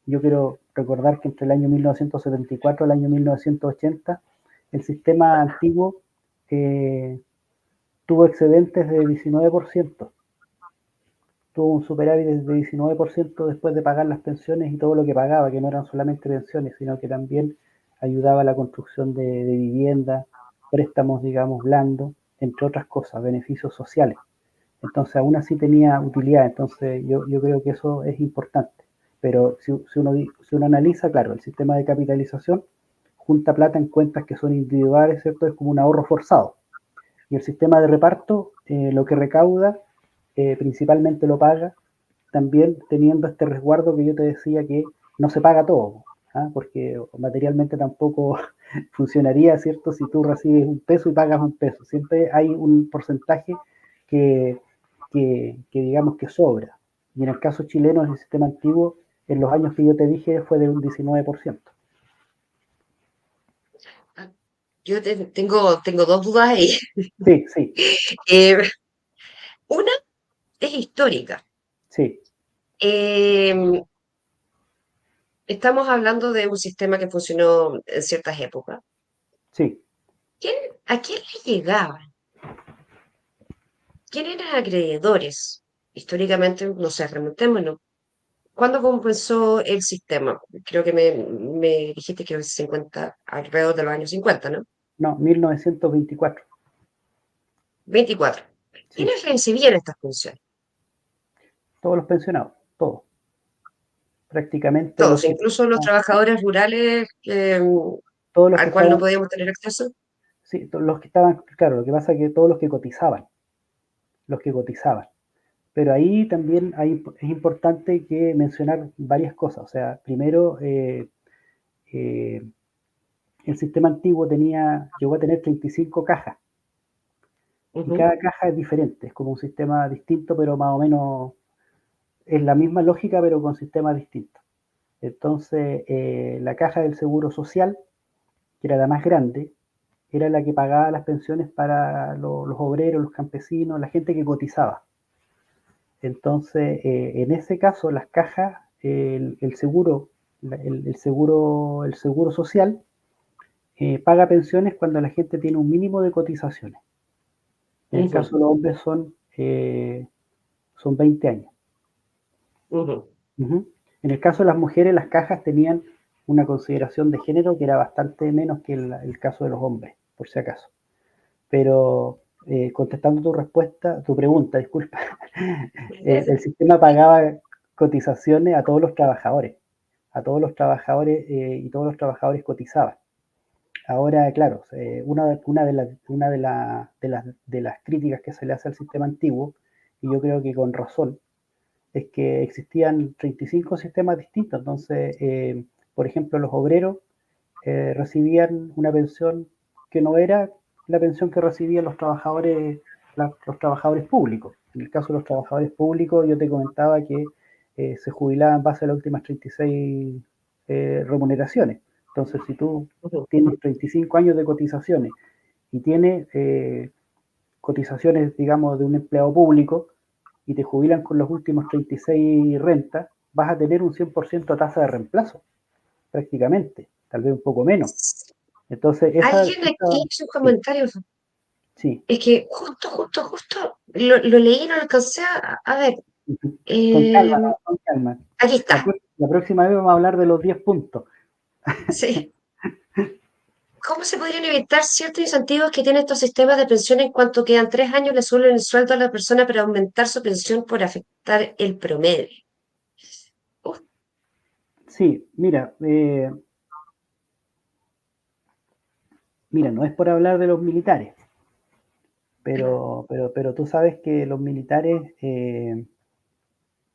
yo quiero recordar que entre el año 1974 y el año 1980, el sistema antiguo eh, tuvo excedentes de 19%, tuvo un superávit de 19% después de pagar las pensiones y todo lo que pagaba, que no eran solamente pensiones, sino que también ayudaba a la construcción de vivienda, préstamos, digamos, blandos, entre otras cosas, beneficios sociales. Entonces, aún así tenía utilidad, entonces yo creo que eso es importante. Pero si uno analiza, claro, el sistema de capitalización junta plata en cuentas que son individuales, ¿cierto? Es como un ahorro forzado. Y el sistema de reparto, lo que recauda principalmente lo paga, también teniendo este resguardo que yo te decía que no se paga todo, ¿ah? Porque materialmente tampoco funcionaría, ¿cierto? Si tú recibes un peso y pagas un peso, siempre hay un porcentaje que, que digamos que sobra. Y en el caso chileno, el sistema antiguo, en los años que yo te dije, fue de un 19%. Ah, tengo dos dudas ahí. Sí, sí, Eh, una es histórica. sí, Eh, Estamos hablando de un sistema que funcionó en ciertas épocas. sí. ¿A quién le llegaba? ¿Quién eran acreedores? Históricamente, no sé, remontémonos. ¿Cuándo comenzó el sistema? Creo que me dijiste que es 50, alrededor de los años 50, ¿no? No, 1924. 24. Sí, ¿Quiénes recibían estas funciones? todos los pensionados, todos. Prácticamente Todos, incluso los trabajadores rurales todos los que al cual no estaban, podíamos tener acceso. sí, los que estaban, claro, lo que pasa es que todos los que cotizaban. Pero ahí también es importante que mencionar varias cosas. O sea, primero, eh, el sistema antiguo llegó a tener 35 cajas y Ujú, cada caja es diferente, es como un sistema distinto, pero más o menos es la misma lógica, pero con sistemas distintos. Entonces, la caja del Seguro Social, que era la más grande, era la que pagaba las pensiones para los obreros, los campesinos, la gente que cotizaba. Entonces, en ese caso, las cajas, el seguro, el seguro social, paga pensiones cuando la gente tiene un mínimo de cotizaciones. En el ujú, caso de los hombres son 20 años. ujú. Ujú. En el caso de las mujeres, las cajas tenían una consideración de género que era bastante menos que el caso de los hombres, por si acaso. Pero contestando tu pregunta, disculpa, el sistema pagaba cotizaciones a todos los trabajadores y todos los trabajadores cotizaban. Ahora, claro, una de las críticas que se le hace al sistema antiguo, y yo creo que con razón, es que existían 35 sistemas distintos. Entonces, por ejemplo, los obreros recibían una pensión que no era la pensión que recibían los trabajadores públicos. En el caso de los trabajadores públicos, yo te comentaba que se jubilaban en base a las últimas 36 remuneraciones. Entonces, si tú Ujú. tienes 35 años de cotizaciones y tienes cotizaciones, digamos, de un empleado público y te jubilan con los últimos 36 rentas, vas a tener un 100% tasa de reemplazo, prácticamente, tal vez un poco menos. Entonces, Alguien aquí hizo un sí, comentario. sí, Es que justo lo leí y no lo alcancé a ver. con calma, Eh, no, con calma. Aquí está. La próxima vez vamos a hablar de los 10 puntos. Sí. ¿Cómo se podrían evitar ciertos incentivos que tienen estos sistemas de pensión en cuanto quedan 3 años, le suben el sueldo a la persona para aumentar su pensión por afectar el promedio? Uf, Sí, mira, no es por hablar de los militares, pero tú sabes que los militares,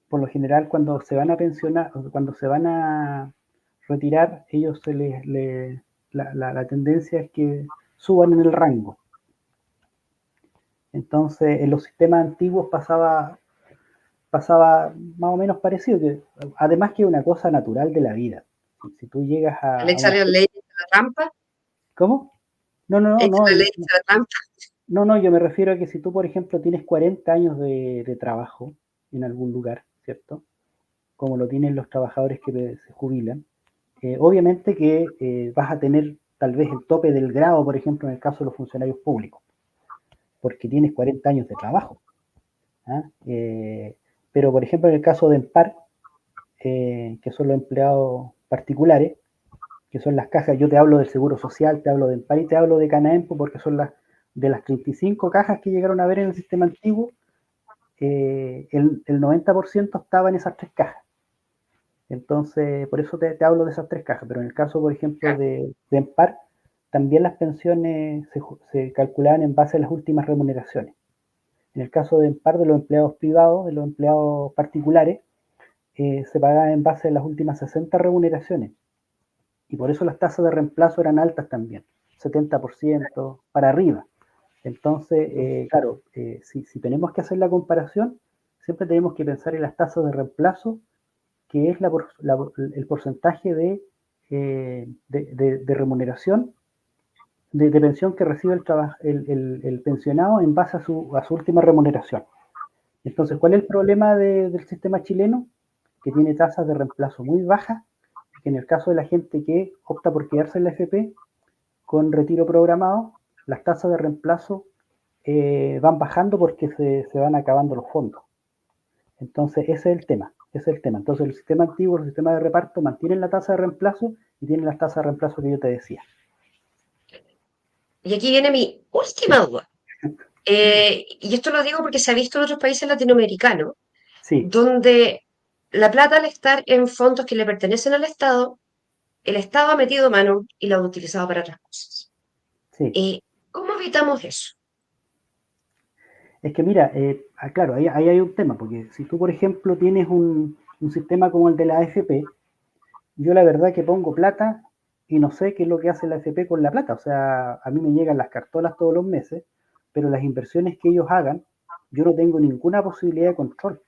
por lo general, cuando se van a pensionar, cuando se van a retirar, ellos la tendencia es que suban en el rango. Entonces, en los sistemas antiguos pasaba más o menos parecido, que además que es una cosa natural de la vida. Si tú llegas le a echa una... la ley de la trampa, ¿Cómo? No, no, no, echa no, la ley de la trampa. no, no, yo me refiero a que si tú, por ejemplo, tienes 40 años de trabajo en algún lugar, ¿cierto? Como lo tienen los trabajadores que se jubilan, obviamente que vas a tener tal vez el tope del grado, por ejemplo, en el caso de los funcionarios públicos, porque tienes 40 años de trabajo. ¿Ah? Pero, por ejemplo, en el caso de EMPAR, que son los empleados particulares, que son las cajas, yo te hablo del Seguro Social, te hablo de EMPAR y te hablo de Canaempo, porque son de las 35 cajas que llegaron a ver en el sistema antiguo, el 90% estaba en esas tres cajas. Entonces, por eso te hablo de esas tres cajas, pero en el caso, por ejemplo, Claro. de EMPAR, también las pensiones se calculaban en base a las últimas remuneraciones. En el caso de par de los empleados privados, de los empleados particulares, se pagaba en base a las últimas 60 remuneraciones. Y por eso las tasas de reemplazo eran altas también, 70% para arriba. Entonces, claro, si tenemos que hacer la comparación, siempre tenemos que pensar en las tasas de reemplazo, que es el porcentaje de remuneración, de pensión que recibe el pensionado en base a su última remuneración. Entonces, ¿cuál es el problema del sistema chileno? Que tiene tasas de reemplazo muy bajas, que en el caso de la gente que opta por quedarse en la FP con retiro programado, las tasas de reemplazo van bajando porque se van acabando los fondos. Entonces, ese es el tema. Entonces, el sistema antiguo, el sistema de reparto, mantienen la tasa de reemplazo y tienen las tasas de reemplazo que yo te decía. Y aquí viene mi última duda. Y esto lo digo porque se ha visto en otros países latinoamericanos, Sí, donde la plata, al estar en fondos que le pertenecen al Estado, el Estado ha metido mano y la ha utilizado para otras cosas. sí. ¿Cómo evitamos eso? Es que mira, claro, ahí hay un tema, porque si tú, por ejemplo, tienes un sistema como el de la AFP, yo la verdad que pongo plata y no sé qué es lo que hace la AFP con la plata. O sea, a mí me llegan las cartolas todos los meses, pero las inversiones que ellos hagan, yo no tengo ninguna posibilidad de control. O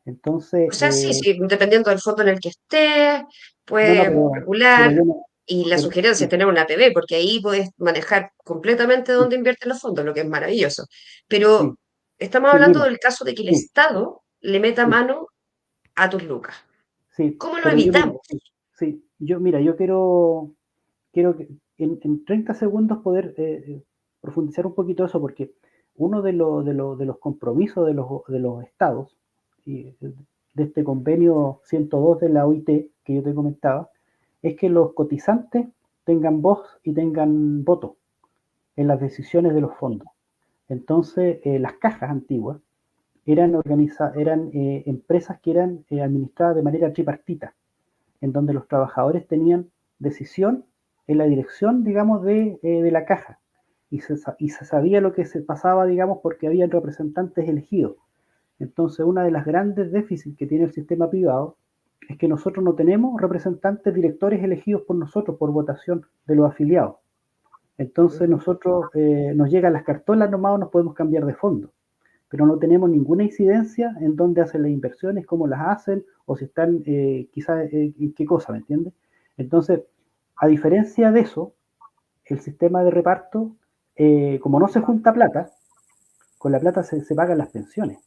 Entonces, sea, sí, sí, dependiendo del fondo en el que estés, no, no, puedes pero regular. yo no, Y la pero sugerencia es sí, tener una APB, porque ahí puedes manejar completamente sí, dónde invierten los fondos, lo que es maravilloso. Pero sí, estamos sí, hablando mira, del caso de que el sí, Estado le meta sí, mano a tus lucas. sí, ¿Cómo lo pero yo mira, evitamos? sí, sí, mira, yo quiero que en 30 segundos poder profundizar un poquito eso, porque uno de los compromisos de los estados, y de este convenio 102 de la OIT que yo te comentaba, es que los cotizantes tengan voz y tengan voto en las decisiones de los fondos. Entonces, las cajas antiguas eran empresas que eran administradas de manera tripartita, en donde los trabajadores tenían decisión en la dirección, digamos, de la caja. Y se sabía lo que se pasaba, digamos, porque habían representantes elegidos. Entonces, una de las grandes déficits que tiene el sistema privado es que nosotros no tenemos representantes directores elegidos por nosotros, por votación de los afiliados. Entonces, nosotros nos llegan las cartolas nomás o nos podemos cambiar de fondo, pero no tenemos ninguna incidencia en dónde hacen las inversiones, cómo las hacen, o si están quizás en qué cosa, ¿me entiendes? Entonces, a diferencia de eso, el sistema de reparto, como no se junta plata, con la plata se pagan las pensiones.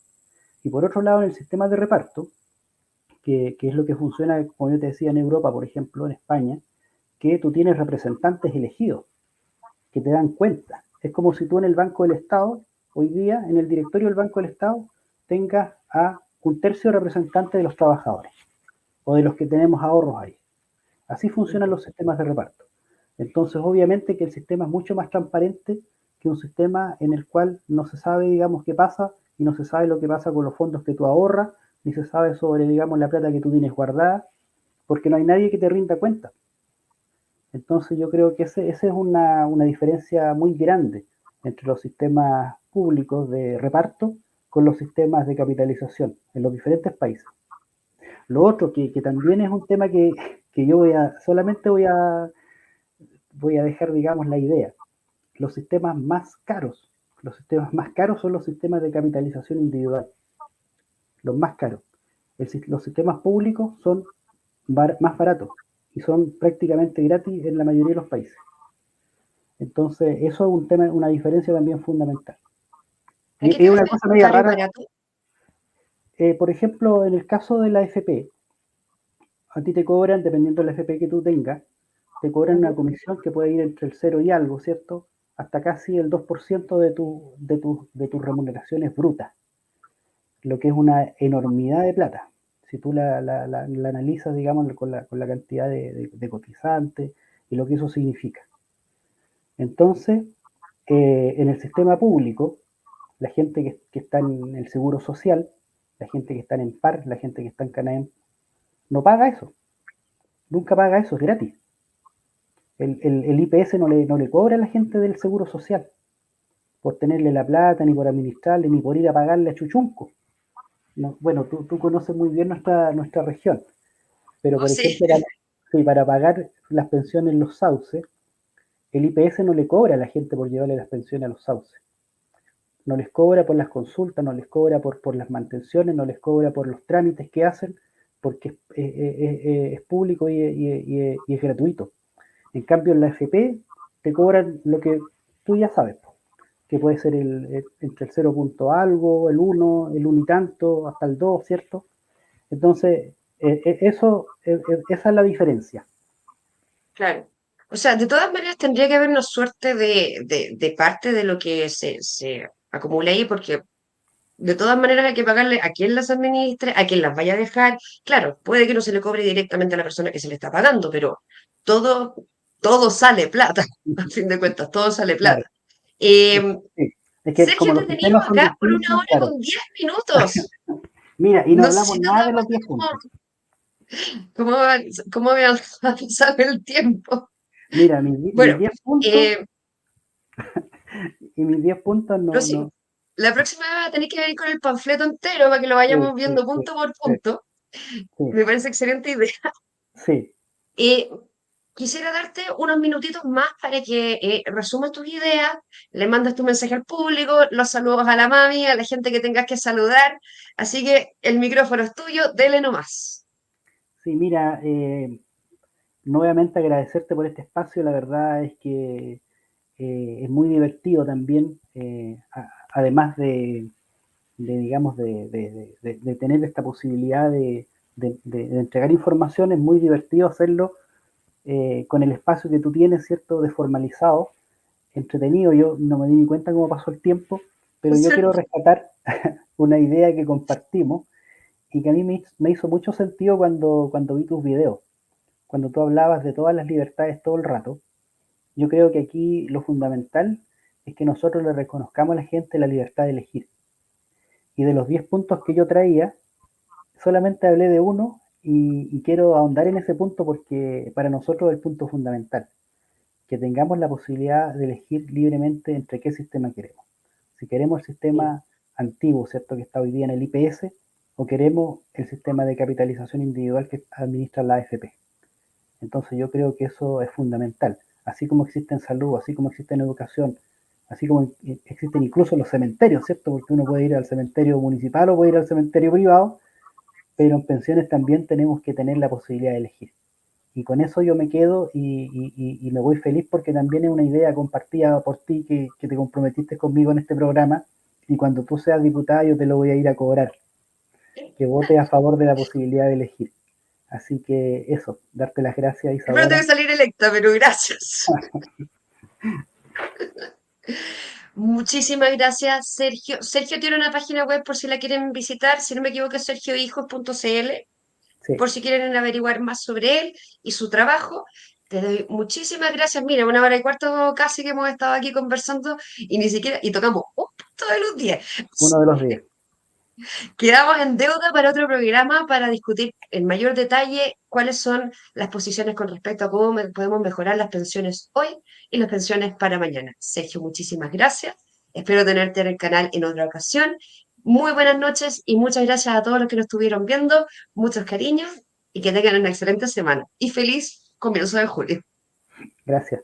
Y por otro lado, en el sistema de reparto, que es lo que funciona, como yo te decía, en Europa, por ejemplo, en España, que tú tienes representantes elegidos que te dan cuenta. Es como si tú en el Banco del Estado, hoy día, en el directorio del Banco del Estado, tengas a un tercio representante de los trabajadores o de los que tenemos ahorros ahí. Así funcionan los sistemas de reparto. Entonces, obviamente que el sistema es mucho más transparente que un sistema en el cual no se sabe, digamos, qué pasa y no se sabe lo que pasa con los fondos que tú ahorras, ni se sabe sobre, digamos, la plata que tú tienes guardada, porque no hay nadie que te rinda cuenta. Entonces yo creo que esa es una diferencia muy grande entre los sistemas públicos de reparto con los sistemas de capitalización en los diferentes países. Lo otro que también es un tema que yo solamente voy a dejar, digamos, la idea. Los sistemas más caros son los sistemas de capitalización individual, los más caros. Los sistemas públicos son más baratos y son prácticamente gratis en la mayoría de los países. Entonces, eso es un tema, una diferencia también fundamental. ¿A qué Y te es una refieres cosa con media caro y rara, barato? por ejemplo, en el caso de la FP, a ti te cobran, dependiendo de la FP que tú tengas, te cobran una Ujú. comisión que puede ir entre el cero y algo, ¿cierto? Hasta casi el 2% de tus remuneraciones brutas, lo que es una enormidad de plata. Si tú la analizas, digamos, con la cantidad de cotizantes y lo que eso significa. Entonces, en el sistema público, la gente que está en el seguro social, la gente que está en PAR, la gente que está en Canaem, no paga eso, nunca paga eso, es gratis. El IPS no le cobra a la gente del seguro social. por tenerle la plata, ni por administrarle, ni por ir a pagarle a Chuchunco. No, bueno, tú conoces muy bien nuestra región, pero Oh, por sí, ejemplo, sí, para pagar las pensiones en los sauces, el IPS no le cobra a la gente por llevarle las pensiones a los sauces. No les cobra por las consultas, no les cobra por las mantenciones, no les cobra por los trámites que hacen, porque es público y es gratuito. En cambio, en la FP te cobran lo que tú ya sabes, que puede ser entre el 0 punto algo, el 1 y tanto, hasta el 2, ¿cierto? Entonces, esa es la diferencia. claro. O sea, de todas maneras tendría que haber una suerte de parte de lo que se acumula ahí, porque de todas maneras hay que pagarle a quien las administre, a quien las vaya a dejar. Claro, puede que no se le cobre directamente a la persona que se le está pagando, pero todo, todo sale plata, a fin de cuentas, todo sale Claro, plata. es, Eh, sí. Es que Sergio, como te los teníamos sistemas son acá por distintos, 1 hora claro. con 10 minutos. Mira, y no No sé hablamos si te has nada dado de los cuenta 10 puntos. cómo, cómo me ha pasado el tiempo. Mira, mis Bueno, 10 puntos eh, y mis 10 puntos no, próximo. no. La próxima vez va a tener que venir con el panfleto entero para que lo Sí, vayamos sí, viendo sí, punto por sí, punto. sí, Me parece excelente idea. sí. Eh, Quisiera darte unos minutitos más para que resumas tus ideas, le mandas tu mensaje al público, los saludos a la mami, a la gente que tengas que saludar. Así que el micrófono es tuyo, dele nomás. Sí, mira, nuevamente agradecerte por este espacio. La verdad es que es muy divertido también, además digamos, de tener esta posibilidad de entregar información, es muy divertido hacerlo con el espacio que tú tienes, ¿cierto?, de formalizado, entretenido. Yo no me di ni cuenta cómo pasó el tiempo, pero yo quiero rescatar una idea que compartimos y que a mí me hizo mucho sentido cuando vi tus videos, cuando tú hablabas de todas las libertades todo el rato. Yo creo que aquí lo fundamental es que nosotros le reconozcamos a la gente la libertad de elegir. Y de los 10 puntos que yo traía, solamente hablé de uno y quiero ahondar en ese punto porque para nosotros es el punto fundamental, que tengamos la posibilidad de elegir libremente entre qué sistema queremos. Si queremos el Sí. sistema antiguo, ¿cierto?, que está hoy día en el IPS, o queremos el sistema de capitalización individual que administra la AFP. Entonces yo creo que eso es fundamental. Así como existe en salud, así como existe en educación, así como existen incluso los cementerios, ¿cierto? Porque uno puede ir al cementerio municipal o puede ir al cementerio privado, pero en pensiones también tenemos que tener la posibilidad de elegir. Y con eso yo me quedo y me voy feliz porque también es una idea compartida por ti que te comprometiste conmigo en este programa y cuando tú seas diputada yo te lo voy a ir a cobrar, que votes a favor de la posibilidad de elegir. Así que eso, darte las gracias Espero tengo Isadora. que salir electa, pero gracias. Muchísimas gracias, Sergio. Sergio tiene una página web por si la quieren visitar, si no me equivoco, es sergiohijos.cl, Sí, por si quieren averiguar más sobre él y su trabajo. Te doy muchísimas gracias. Mira, 1 hora y cuarto casi que hemos estado aquí conversando y ni siquiera, y tocamos un punto de los 10. uno de los días. Quedamos en deuda para otro programa para discutir en mayor detalle cuáles son las posiciones con respecto a cómo podemos mejorar las pensiones hoy y las pensiones para mañana. Sergio, muchísimas gracias. Espero tenerte en el canal en otra ocasión. Muy buenas noches y muchas gracias a todos los que nos estuvieron viendo. Muchos cariños y que tengan una excelente semana. Y feliz comienzo de julio. Gracias.